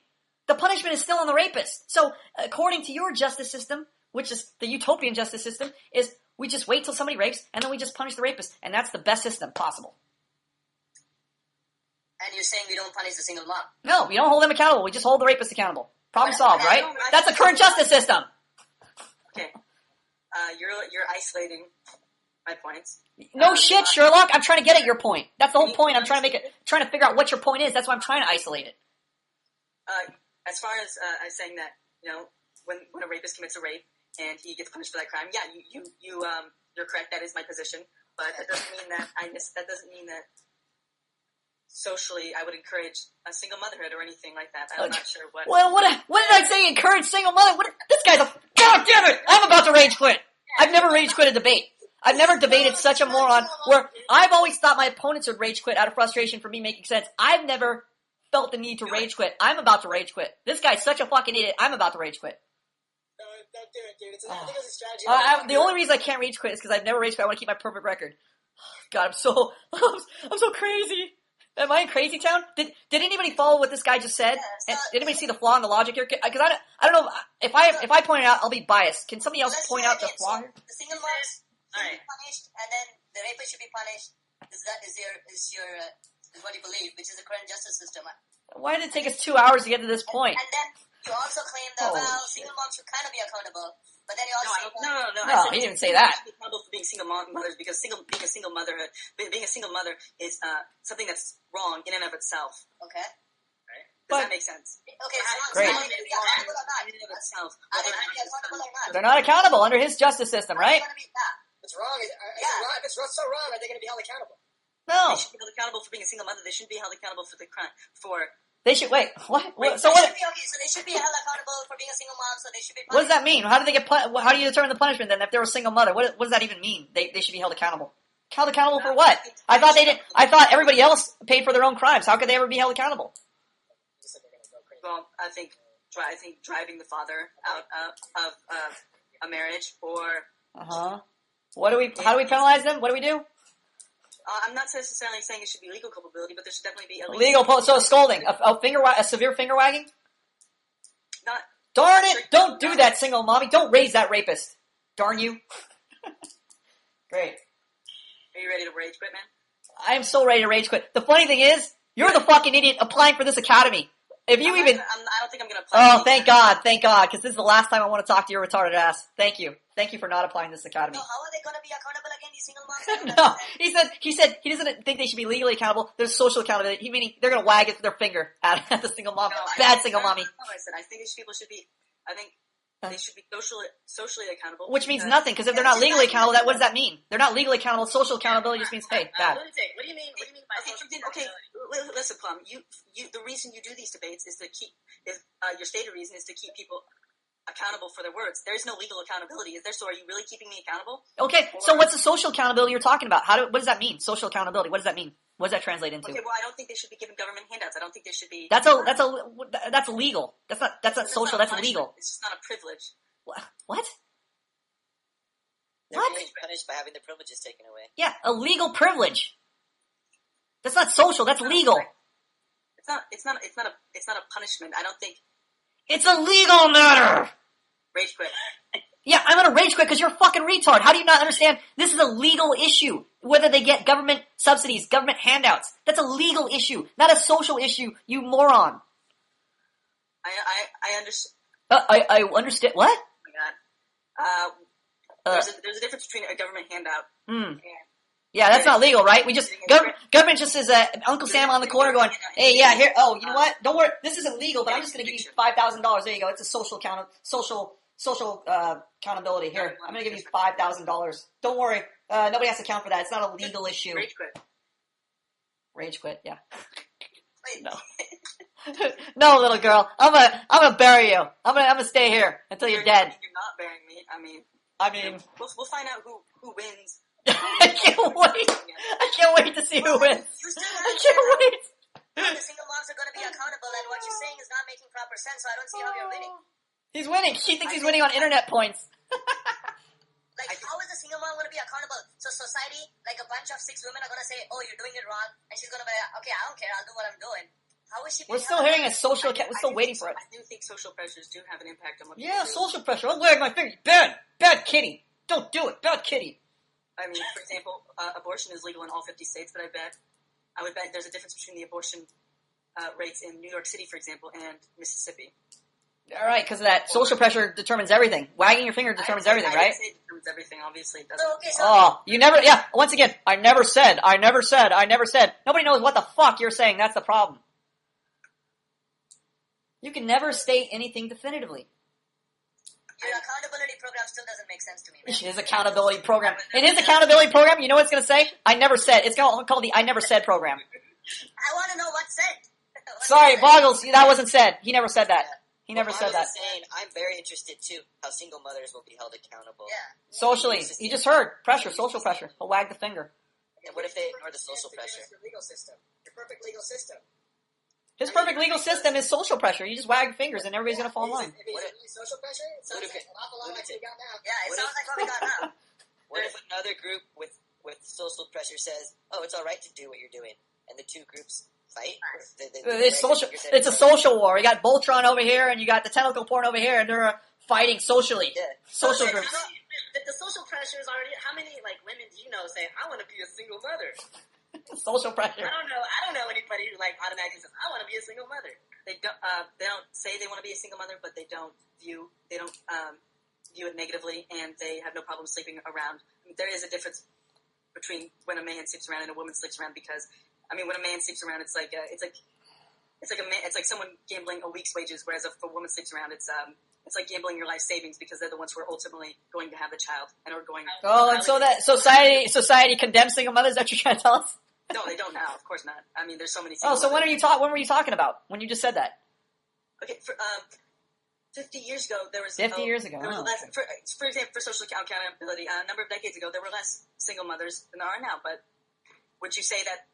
Speaker 2: The punishment is still on the rapist. So, according to your justice system, which is the utopian justice system, is we just wait till somebody rapes, and then we just punish the rapist. And that's the best system possible.
Speaker 5: And you're saying we don't punish the single mom?
Speaker 2: No, we don't hold them accountable. We just hold the rapist accountable. Problem solved, right? That's the current justice system.
Speaker 3: Okay. You're isolating my points.
Speaker 2: No shit, Sherlock. I'm trying to get at your point. That's the whole point. I'm trying to figure out what your point is. That's why I'm trying to isolate it.
Speaker 3: As far as saying that, when a rapist commits a rape and he gets punished for that crime, yeah, you're correct. That is my position, but that doesn't mean that socially I would encourage a single motherhood or anything like that. I'm not sure what.
Speaker 2: Well, what did I say? Encourage single mother? This guy's a god damn it! I'm about to rage quit. I've never rage quit a debate. I've never debated such a moron where I've always thought my opponents would rage quit out of frustration for me making sense. I've never felt the need to rage quit. I'm about to rage quit. This guy's such a fucking idiot. I'm about to rage quit.
Speaker 8: No, don't do it, dude. I think it's a strategy.
Speaker 2: The only reason I can't rage quit is because I've never rage quit. I want to keep my perfect record. God, I'm so crazy. Am I in Crazy Town? Did anybody follow what this guy just said? Did anybody see the flaw in the logic here? Because I don't know if I point it out, I'll be biased. Can somebody else point out the flaw here?
Speaker 5: The single moms should be punished, and then the rapist should be punished. Is what you believe, which is the current justice system.
Speaker 2: Why did it take us 2 hours to get to this point?
Speaker 5: And then you also claim that single moms should kind of be accountable, but then you also
Speaker 2: No, he didn't say that.
Speaker 3: Be accountable for being single mothers because being a single mother is something that's wrong in and of itself.
Speaker 5: Okay.
Speaker 3: Right? Does that make sense?
Speaker 5: Okay.
Speaker 2: Great.
Speaker 5: So be accountable or not?
Speaker 3: In and of itself.
Speaker 5: Are they going to be accountable or not?
Speaker 2: They're not accountable under his justice system, right?
Speaker 8: What's wrong? If it's so wrong, are they going to be held accountable?
Speaker 2: No.
Speaker 3: They should be held accountable for being a single mother. They shouldn't be held accountable for the crime.
Speaker 2: They should wait. What?
Speaker 5: So they should be held accountable for being a single mom. So they should be.
Speaker 2: What does that mean? How do they get? How do you determine the punishment then? If they're a single mother, what does that even mean? They should be held accountable. Held accountable for what? I thought they did. I thought everybody else paid for their own crimes. How could they ever be held accountable?
Speaker 3: Well, I think driving the father out of a marriage or.
Speaker 2: How do we penalize them? What do we do?
Speaker 3: I'm not necessarily saying it should be legal culpability, but there should definitely be
Speaker 2: So scolding, a severe finger wagging.
Speaker 3: Not.
Speaker 2: Darn it! Don't do that, single mommy. Don't raise that rapist. Darn you. Great.
Speaker 3: Are you ready to rage quit, man?
Speaker 2: I am so ready to rage quit. The funny thing is, you're the fucking idiot applying for this academy. If you
Speaker 3: I don't think I'm going to apply.
Speaker 2: Oh, thank God, because this is the last time I want to talk to your retarded ass. Thank you for not applying this academy.
Speaker 5: So how are they going to be accountable again, these single moms?
Speaker 2: No, he said he doesn't think they should be legally accountable. There's social accountability. Meaning they're going to wag it with their finger at the single mom. Bad single mommy.
Speaker 3: No, I said I think people should be. I think They should be socially accountable.
Speaker 2: Which means nothing, because if they're not legally accountable, what does that mean? They're not legally accountable. Social accountability just means, hey, bad.
Speaker 1: Lunatic, what do you mean? What do you mean by social accountability?
Speaker 3: Listen, Plum. The reason you do these debates is to keep. Your stated reason is to keep people accountable for their words. There is no legal accountability, is there? So are you really keeping me accountable?
Speaker 2: Okay, so what's the social accountability you're talking about? What does that mean? Social accountability. What does that mean? What does that translate into?
Speaker 3: Okay, well, I don't think they should be given government handouts. I don't think they should be.
Speaker 2: That's illegal. That's not social. That's illegal.
Speaker 3: It's just not a privilege.
Speaker 2: What?
Speaker 4: They're
Speaker 2: What?
Speaker 4: being punished by having their privileges taken away.
Speaker 2: Yeah, a legal privilege. That's not social. That's legal.
Speaker 3: It's not a punishment. I don't think.
Speaker 2: It's a legal matter.
Speaker 3: Rage quit.
Speaker 2: Yeah, I'm gonna rage quit because you're a fucking retard. How do you not understand? This is a legal issue. Whether they get government subsidies, government handouts. That's a legal issue, not a social issue, you moron.
Speaker 3: I understand.
Speaker 2: I understand. What?
Speaker 3: Oh my God. There's a difference between a government handout and.
Speaker 2: Yeah, that's not legal, right? We just government just is Uncle Sam on the corner going, "Hey, yeah, here. Oh, you know what? Don't worry. This isn't legal, but I'm just going to give you $5,000. There you go. It's a social accountability. Here, I'm going to give you $5,000. Don't worry. Nobody has to account for that. It's not a legal issue.
Speaker 3: Rage quit.
Speaker 2: Rage quit. Yeah. No. No, little girl. I'm gonna bury you. I'm gonna stay here until you're dead.
Speaker 3: You're not burying me.
Speaker 2: I mean,
Speaker 3: we'll find out who wins.
Speaker 2: I can't wait. I can't wait to see who wins. I can't wait.
Speaker 5: The single moms are going to be accountable, and what you're saying is not making proper sense, so I don't see how you're winning.
Speaker 2: He's winning. She thinks he's winning on internet points.
Speaker 5: Like, how is the single mom going to be accountable? So society, like a bunch of 6 women are going to say, oh, you're doing it wrong, and she's going to be like, okay, I don't care, I'll do what I'm doing. How is she
Speaker 2: We're still hearing a social... We're still waiting for it.
Speaker 3: I do think social pressures do have an impact on what
Speaker 2: Yeah,
Speaker 3: people do.
Speaker 2: social pressure. I'll wag my finger. Bad kitty. Don't do it. Bad kitty.
Speaker 3: I mean, for example, abortion is legal in all 50 states, but I would bet there's a difference between the abortion rates in New York City, for example, and Mississippi.
Speaker 2: All right, because that social pressure determines everything. Wagging your finger determines everything, right?
Speaker 3: I didn't say it determines everything, obviously. It doesn't.
Speaker 2: You never, yeah, once again, I never said. Nobody knows what the fuck you're saying. That's the problem. You can never state anything definitively.
Speaker 5: Your accountability program still doesn't make sense to me, man.
Speaker 2: His accountability program. In his accountability program, you know what it's going to say? I never said. It's called the I never said program.
Speaker 5: I want to know what's said.
Speaker 2: Sorry, Boggles, that wasn't said. He never said that. He never said that.
Speaker 4: Saying, I'm very interested, too, how single mothers will be held accountable.
Speaker 5: Yeah.
Speaker 2: Socially. You just heard. Pressure, social pressure. He'll wag the finger.
Speaker 4: Yeah, what if they ignore the social pressure?
Speaker 8: Your legal system. Your perfect legal system.
Speaker 2: His perfect legal system is social pressure. You just wag fingers and everybody's going to fall in line.
Speaker 8: If it's social pressure, it sounds like an awful lot like we got now.
Speaker 5: Yeah, it sounds like what we got now.
Speaker 4: What if another group with social pressure says, oh, it's all right to do what you're doing, and the two groups fight?
Speaker 2: It's a social war. You got Voltron over here and you got the tentacle porn over here, and they're fighting socially.
Speaker 4: Yeah.
Speaker 2: Social groups.
Speaker 1: If the social pressure is already, how many women do you know say, I want to be a single mother?
Speaker 2: Social pressure.
Speaker 1: I don't know anybody who automatically says, I want to be a single mother.
Speaker 3: They don't say they want to be a single mother, but they don't view it negatively, and they have no problem sleeping around. I mean, there is a difference between when a man sleeps around and a woman sleeps around, because when a man sleeps around, it's like someone gambling a week's wages, whereas if a woman sleeps around, it's like gambling your life savings, because they're the ones who are ultimately going to have the child and are going.
Speaker 2: Oh, and so that society condemns single mothers. That you're trying to tell us?
Speaker 3: No, they don't now. Of course not. I mean, there's so many.
Speaker 2: Oh, so when were you talking about? When you just said that?
Speaker 3: Okay, 50 years ago, there was.
Speaker 2: 50 years ago.
Speaker 3: There was less, for example, for social accountability, a number of decades ago, there were less single mothers than there are now. But would you say that?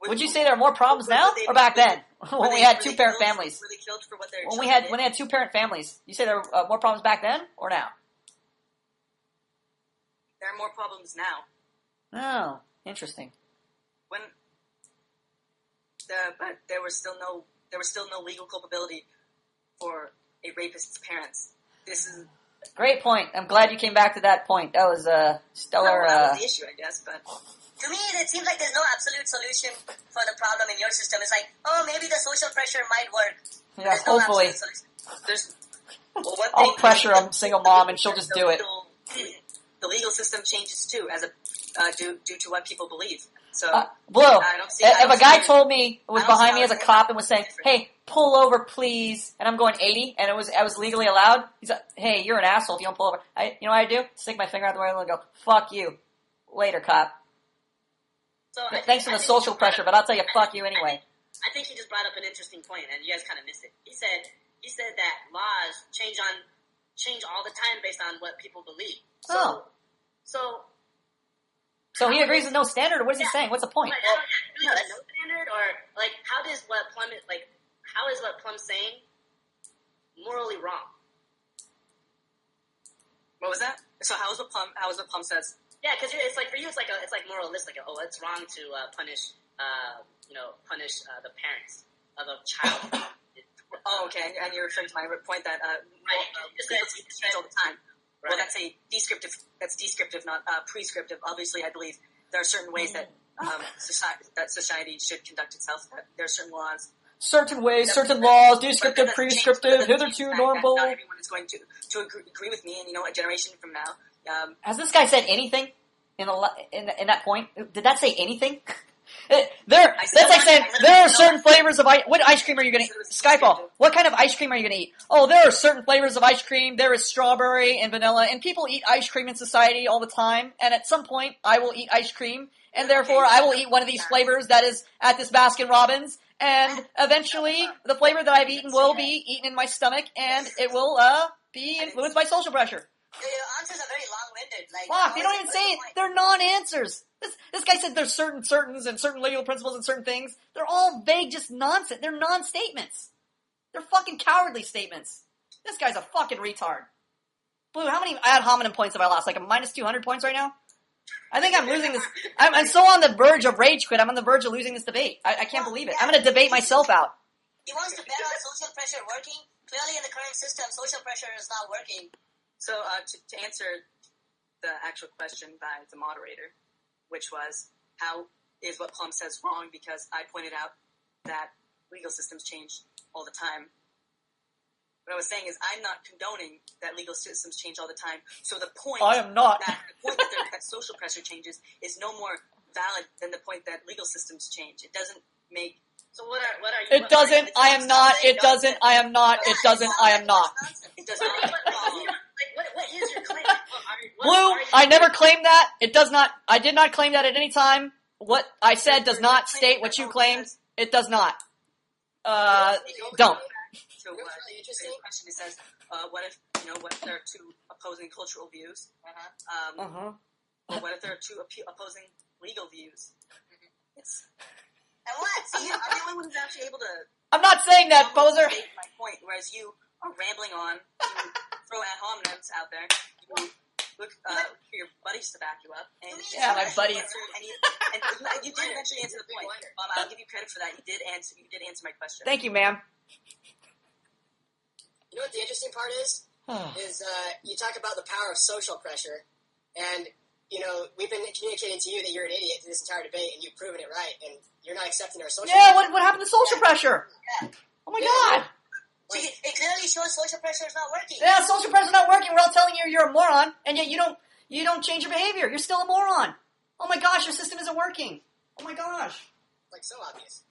Speaker 2: Would you say there are more problems now or back then when we had two-parent families?
Speaker 3: Were they killed for what their
Speaker 2: when they had two-parent families? You say there were more problems back then or now?
Speaker 3: There are more problems now.
Speaker 2: Oh, interesting.
Speaker 3: But there was still no legal culpability for a rapist's parents. This is
Speaker 2: great point. I'm glad you came back to that point. That was a stellar.
Speaker 3: That was the issue, I guess. But
Speaker 5: to me, it seems like there's no absolute solution for the problem in your system. It's like, oh, maybe the social pressure might work.
Speaker 2: Yeah, hopefully. I'll pressure a single mom and she'll just do it.
Speaker 3: The legal system changes too, due to what people believe. So,
Speaker 2: Blue, if a guy told me, was behind me as a cop and was saying, hey, pull over, please. And I'm going 80, and I was legally allowed. He's like, hey, you're an asshole if you don't pull over. You know what I do? Stick my finger out the window and go, fuck you. Later, cop.
Speaker 1: So
Speaker 2: Thanks for the social pressure, but I'll tell you, fuck you anyway.
Speaker 1: I think he just brought up an interesting point, and you guys kind of missed it. He said that laws change all the time based on what people believe. So
Speaker 2: he agrees with no standard, or what is he saying? What's the point?
Speaker 1: Like, no standard, or like how is what Plum's saying morally wrong?
Speaker 3: What was that? So how is what Plum says?
Speaker 1: Yeah, because it's like for you, it's like moralistic. Oh, it's wrong to punish the parents of a child.
Speaker 3: Oh, okay, and you're referring to my point that change all the time. Right. Well, that's a descriptive. That's descriptive, not prescriptive. Obviously, I believe there are certain ways that society should conduct itself. There are certain laws.
Speaker 2: Certain ways, certain laws, descriptive, prescriptive, hitherto normal.
Speaker 3: Not everyone is going to agree with me, and a generation from now.
Speaker 2: Has this guy said anything in that point? Did that say anything? That's like saying there are certain flavors of ice. What ice cream are you going to eat? Skyfall. What kind of ice cream are you going to eat? Oh, there are certain flavors of ice cream. There is strawberry and vanilla, and people eat ice cream in society all the time. And at some point, I will eat ice cream, and therefore I will eat one of these flavors that is at this Baskin Robbins. And eventually, the flavor that I've eaten will be eaten in my stomach, and it will be influenced by social pressure.
Speaker 5: Your answers are very long-winded.
Speaker 2: Fuck, they don't even say it. They're non-answers. This guy said there's certains and certain legal principles and certain things. They're all vague, just nonsense. They're non-statements. They're fucking cowardly statements. This guy's a fucking retard. Blue, how many ad hominem points have I lost? Like a minus 200 points right now? I think I'm losing this. I'm so on the verge of rage quit. I'm on the verge of losing this debate. I can't believe it. I'm going to debate myself out.
Speaker 5: He wants to bet on social pressure working. Clearly in the current system, social pressure is not working.
Speaker 3: So to answer the actual question by the moderator, which was, how is what Plum says wrong? Because I pointed out that legal systems change all the time. What I was saying is I'm not condoning that legal systems change all the time. So the point
Speaker 2: I am not.
Speaker 3: that social pressure changes is no more valid than the point that legal systems change. It doesn't make...
Speaker 1: So what are you...
Speaker 2: It doesn't, I am not, it doesn't, I am not, it doesn't, I am not.
Speaker 3: It does not...
Speaker 1: What is your claim?
Speaker 2: Blue, I never claimed that. It does not, I did not claim that at any time. What I said does not state what you claimed. It does not. Don't.
Speaker 3: So the question says, what if there are two opposing cultural views? Or what if there are two opposing legal views?
Speaker 5: And what?
Speaker 3: I'm the only one who's actually able to...
Speaker 2: I'm not saying that, poser.
Speaker 3: My point, whereas you are rambling on to throw ad hominems out there. You look for your buddies to back you up. And
Speaker 2: yeah, my buddies.
Speaker 3: And you did eventually answer the point. I'll give you credit for that. You did answer my question.
Speaker 2: Thank you, ma'am.
Speaker 8: You know what the interesting part is? You talk about the power of social pressure, and we've been communicating to you that you're an idiot through this entire debate, and you've proven it right, and you're not accepting our social pressure.
Speaker 2: Yeah, what happened to social pressure?
Speaker 5: Yeah.
Speaker 2: Oh my god!
Speaker 5: See, it clearly shows social pressure is not working.
Speaker 2: Yeah, social pressure is not working. We're all telling you you're a moron, and yet you don't change your behavior. You're still a moron. Oh my gosh, your system isn't working. Oh my gosh.
Speaker 8: Like, so obvious.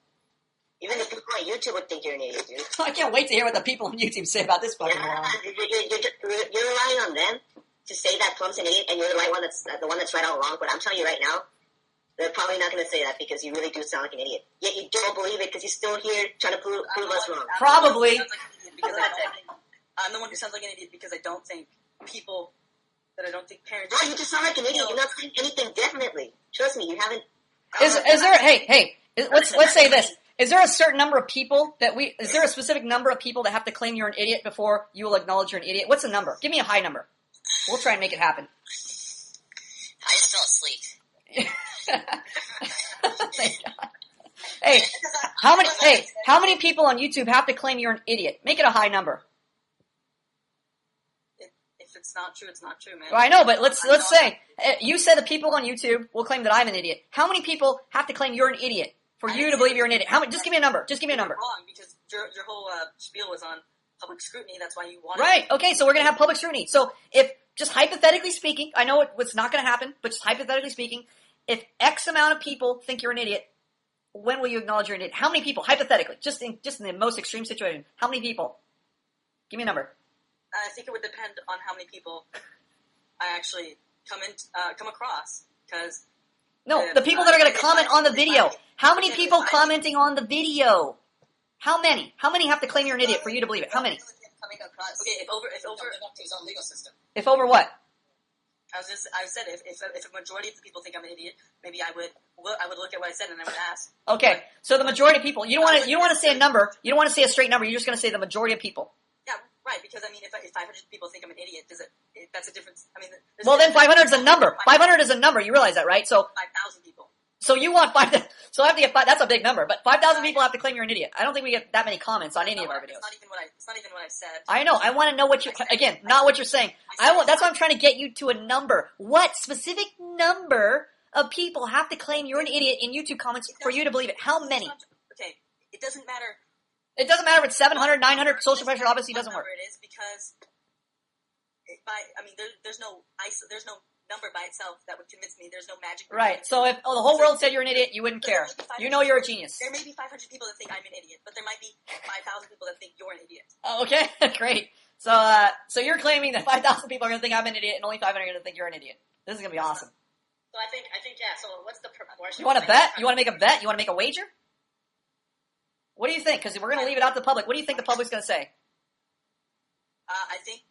Speaker 7: Even the people on YouTube would think you're an idiot, dude.
Speaker 2: I can't wait to hear what the people on YouTube say about this fucking moron.
Speaker 7: You're relying on them to say that Plum's an idiot, and you're the one that's right all along. But I'm telling you right now, they're probably not going to say that because you really do sound like an idiot. Yet you don't believe it because you're still here trying to prove us wrong.
Speaker 2: Probably.
Speaker 3: I'm the one who sounds like an idiot because I don't think parents...
Speaker 7: No, you just sound like an idiot. You're not saying anything definitely. Trust me, you haven't...
Speaker 2: Is there... Hey, let's say this. Is there a certain number of people is there a specific number of people that have to claim you're an idiot before you will acknowledge you're an idiot? What's the number? Give me a high number. We'll try and make it happen.
Speaker 5: I just fell asleep.
Speaker 2: Thank God. Hey, how many people on YouTube have to claim you're an idiot? Make it a high number.
Speaker 3: If it's not true, it's not true, man.
Speaker 2: Well, I know, but let's say you said the people on YouTube will claim that I'm an idiot. How many people have to claim you're an idiot for you to believe you're an idiot? How many? Just give me a number. Just give me a number.
Speaker 3: Wrong, because your whole spiel was on public scrutiny. That's why you wanted.
Speaker 2: Right. Okay. So we're gonna have public scrutiny. So if just hypothetically speaking, I know what's not gonna happen, but just hypothetically speaking, if X amount of people think you're an idiot, when will you acknowledge you're an idiot? How many people, hypothetically, just in the most extreme situation, how many people? Give me a number.
Speaker 3: I think it would depend on how many people I actually come across. Because
Speaker 2: no, the people that are going to comment on the video. How many people commenting on the video? How many? How many have to claim you're an idiot for you to believe it? How many?
Speaker 3: Okay, if over
Speaker 8: his own legal system.
Speaker 2: If over what?
Speaker 3: I said if a majority of the people think I'm an idiot, maybe I would look at what I said and I would ask.
Speaker 2: Okay, so the majority of people. You don't want to say a number. You don't want to say a straight number. You're just going to say the majority of people.
Speaker 3: Yeah, right. Because I mean, if 500 people think I'm an idiot, that's a difference. I mean,
Speaker 2: well, then 500 is a number. 500 is a number. You realize that, right? So
Speaker 3: 5,000 people.
Speaker 2: So you want 5,000? So I have to get 5. That's a big number, but 5,000 people have to claim you're an idiot. I don't think we get that many comments on any of our videos.
Speaker 3: It's not even what I said.
Speaker 2: I know. I want to know what you again, not what you're saying. That's why I'm trying to get you to a number. What specific number of people have to claim you're an idiot in YouTube comments for you to believe it? How many?
Speaker 3: Okay, it doesn't matter.
Speaker 2: It doesn't matter if it's 700, 900. Social pressure obviously doesn't work.
Speaker 3: It is because there's no number by itself that would convince me. There's no magic.
Speaker 2: Right. So if the whole world said you're an idiot, you wouldn't care. You know you're a genius.
Speaker 3: There may be 500 people that think I'm an idiot, but there might be 5,000 people that think you're an idiot.
Speaker 2: Okay, great. So you're claiming that 5,000 people are going to think I'm an idiot, and only 500 are going to think you're an idiot. This is going to be awesome.
Speaker 1: So I think yeah. So what's the proportion?
Speaker 2: You want to bet? You want to make a bet? You want to make a wager? What do you think? Because we're going to leave it out to the public. What do you think the public's going to say?
Speaker 3: I think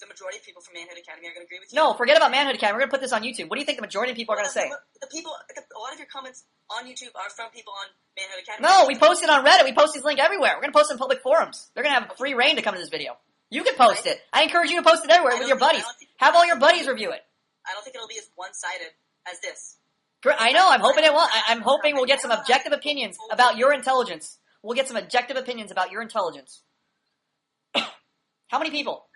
Speaker 3: the majority of people from Manhood Academy are going to agree with you.
Speaker 2: No, forget about Manhood Academy. We're going to put this on YouTube. What do you think the majority of people are going to say?
Speaker 3: A lot of your comments on YouTube are from people on Manhood Academy.
Speaker 2: No, we post it on Reddit. We post this link everywhere. We're going to post it in public forums. They're going to have free reign to come to this video. You can post it. I encourage you to post it everywhere with your buddies. Have all your buddies review it.
Speaker 3: I don't think it'll be as one-sided as this.
Speaker 2: I know. I'm hoping it will. I'm hoping we'll get some objective opinions about your intelligence. We'll get some objective opinions about your intelligence. How many people?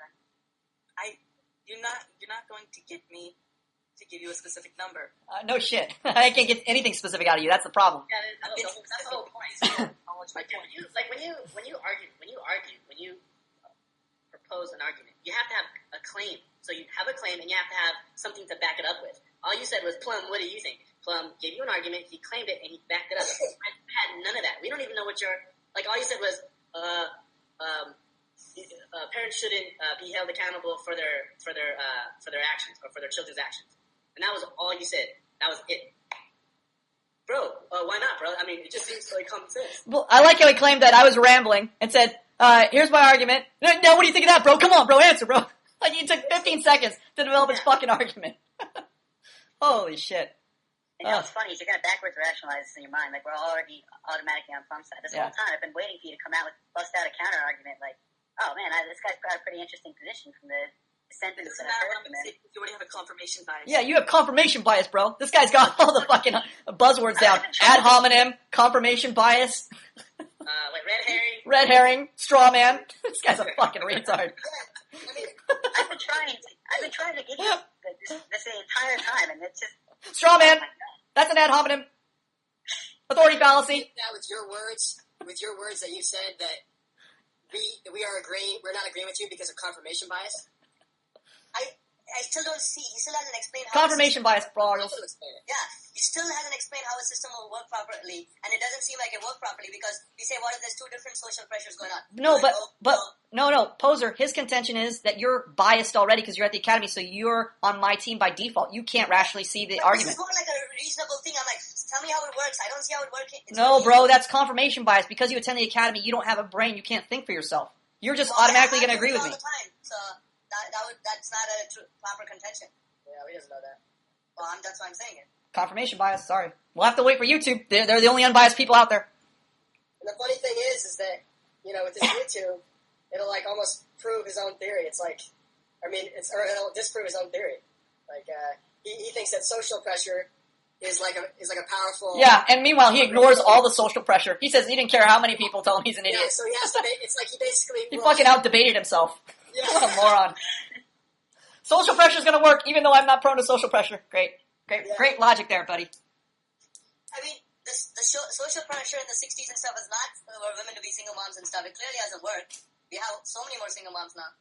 Speaker 3: You're not going to get me to give you a specific number.
Speaker 2: No shit. I can't get anything specific out of you. That's the problem.
Speaker 1: Yeah, that's the whole point. When you propose an argument, you have to have a claim. So you have a claim, and you have to have something to back it up with. All you said was, Plum, what do you think? Plum gave you an argument, he claimed it, and he backed it up. I had none of that. We don't even know what all you said was, parents shouldn't be held accountable for their actions or for their children's actions, and that was all you said. That was it, bro. Why not, bro? I mean, it just seems like common sense.
Speaker 2: Well, I like how he claimed that I was rambling and said, "Here's my argument." Now, what do you think of that, bro? Come on, bro, answer, bro. Like you took 15 seconds to develop his fucking argument. Holy shit.
Speaker 6: You know, it's funny, you're going to backwards rationalize this in your mind. Like, we're already automatically on Plum's side. This whole time, I've been waiting for you to come out with, bust out a counter argument. Like, oh man, this guy's got a pretty interesting position from the sentence that I heard from him.
Speaker 3: You already have a confirmation bias.
Speaker 2: Yeah, you have confirmation bias, bro. This guy's got all the fucking buzzwords down. Ad hominem, confirmation bias.
Speaker 1: Like red herring.
Speaker 2: Red herring, straw man. This guy's a fucking retard.
Speaker 6: I've been trying to get you this entire time, and it's just...
Speaker 2: Straw man. That's an ad hominem. Authority fallacy.
Speaker 8: That with your words that you said that we're not agreeing with you because of confirmation bias.
Speaker 5: I still don't see. He still hasn't explained how
Speaker 2: confirmation bias, Broggles.
Speaker 5: Yeah, he still hasn't explained how a system will work properly, and it doesn't seem like it worked properly because we say, what if there's two different social pressures going on?
Speaker 2: No, no, Poser. His contention is that you're biased already because you're at the academy, so you're on my team by default. You can't rationally see the argument.
Speaker 5: This is more like a reasonable thing. I'm like, tell me how it works. I don't see how it works.
Speaker 2: No, bro, that's confirmation bias. Because you attend the academy, you don't have a brain. You can't think for yourself. You're just automatically going to agree with me.
Speaker 5: All the time, so that's not a proper contention.
Speaker 8: Yeah, he doesn't know that.
Speaker 5: Well, that's why I'm saying it.
Speaker 2: Confirmation bias, sorry. We'll have to wait for YouTube. They're the only unbiased people out there.
Speaker 8: And the funny thing is that, with this YouTube, it'll like almost prove his own theory. It's like, it'll disprove his own theory. Like, he thinks that social pressure is like a powerful...
Speaker 2: Yeah, and meanwhile, he ignores all the social pressure. He says he didn't care how many people tell him he's an idiot.
Speaker 8: Yeah, so he has to... It's like he basically...
Speaker 2: He fucking out-debated himself.
Speaker 8: Yeah.
Speaker 2: What a moron. Social pressure is going to work, even though I'm not prone to social pressure. Great logic there, buddy.
Speaker 5: I mean, the social pressure in the 60s and stuff is not for women to be single moms and stuff. It clearly hasn't worked. We have so many more single moms now.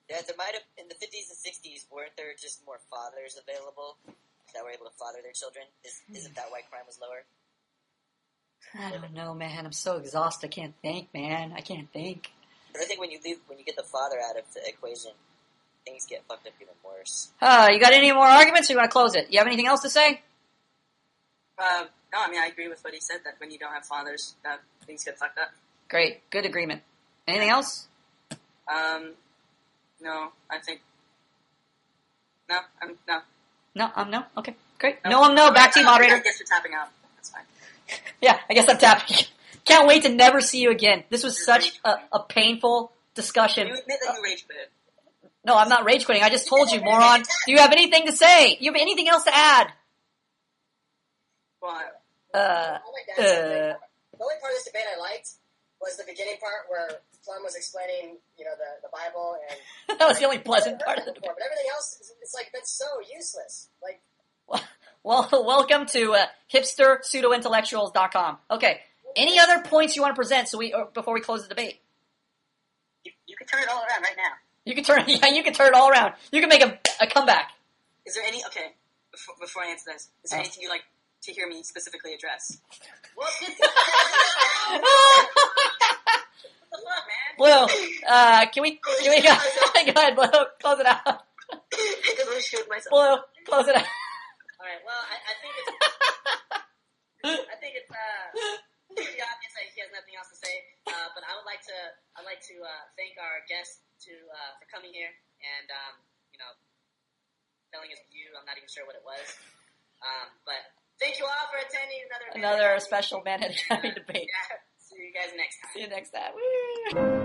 Speaker 4: Yeah, there might have, in the 50s and 60s, weren't there just more fathers available that were able to father their children? Isn't that why crime was lower?
Speaker 2: I don't know, man. I'm so exhausted. I can't think, man. I can't think.
Speaker 4: I think when you get the father out of the equation, things get fucked up even worse.
Speaker 2: You got any more arguments, or you want to close it? You have anything else to say?
Speaker 3: No, I mean, I agree with what he said, that when you don't have fathers, things get fucked up.
Speaker 2: Great. Good agreement. Anything else?
Speaker 3: No, I think... No, no.
Speaker 2: No? Okay, great. No. Back to you, moderator.
Speaker 3: I guess you're tapping out. That's fine.
Speaker 2: Yeah, I guess I'm tapping. Can't wait to never see you again. This was such a painful discussion.
Speaker 3: You admit that you rage quit.
Speaker 2: No, I'm not rage quitting. I just told you, moron. Do you have anything to say? You have anything else to add?
Speaker 3: Well,
Speaker 8: I like that something. The only part of this debate I liked was the beginning part where Plum was explaining, the Bible, and
Speaker 2: that was the only pleasant part of the debate.
Speaker 8: But everything else, it's like been so useless. Like,
Speaker 2: well, welcome to hipsterpseudointellectuals.com. Okay, any other points you want to present before we close the debate?
Speaker 6: You can turn it all around right now.
Speaker 2: You can turn it all around. You can make a comeback.
Speaker 3: Is there any? Okay, before I answer this, is there anything you'd like to hear me specifically address?
Speaker 2: Blue, can we go ahead, Blue, close it out.
Speaker 7: I'm gonna shoot myself.
Speaker 2: Blue, close it out.
Speaker 1: All right. Well, I think it's pretty obvious that he has nothing else to say. But I'd like to thank our guest for coming here and telling his view. I'm not even sure what it was. But thank you all for attending another
Speaker 2: Special Man Academy debate.
Speaker 1: Yeah. See you guys next time.
Speaker 2: See you next time. Woo.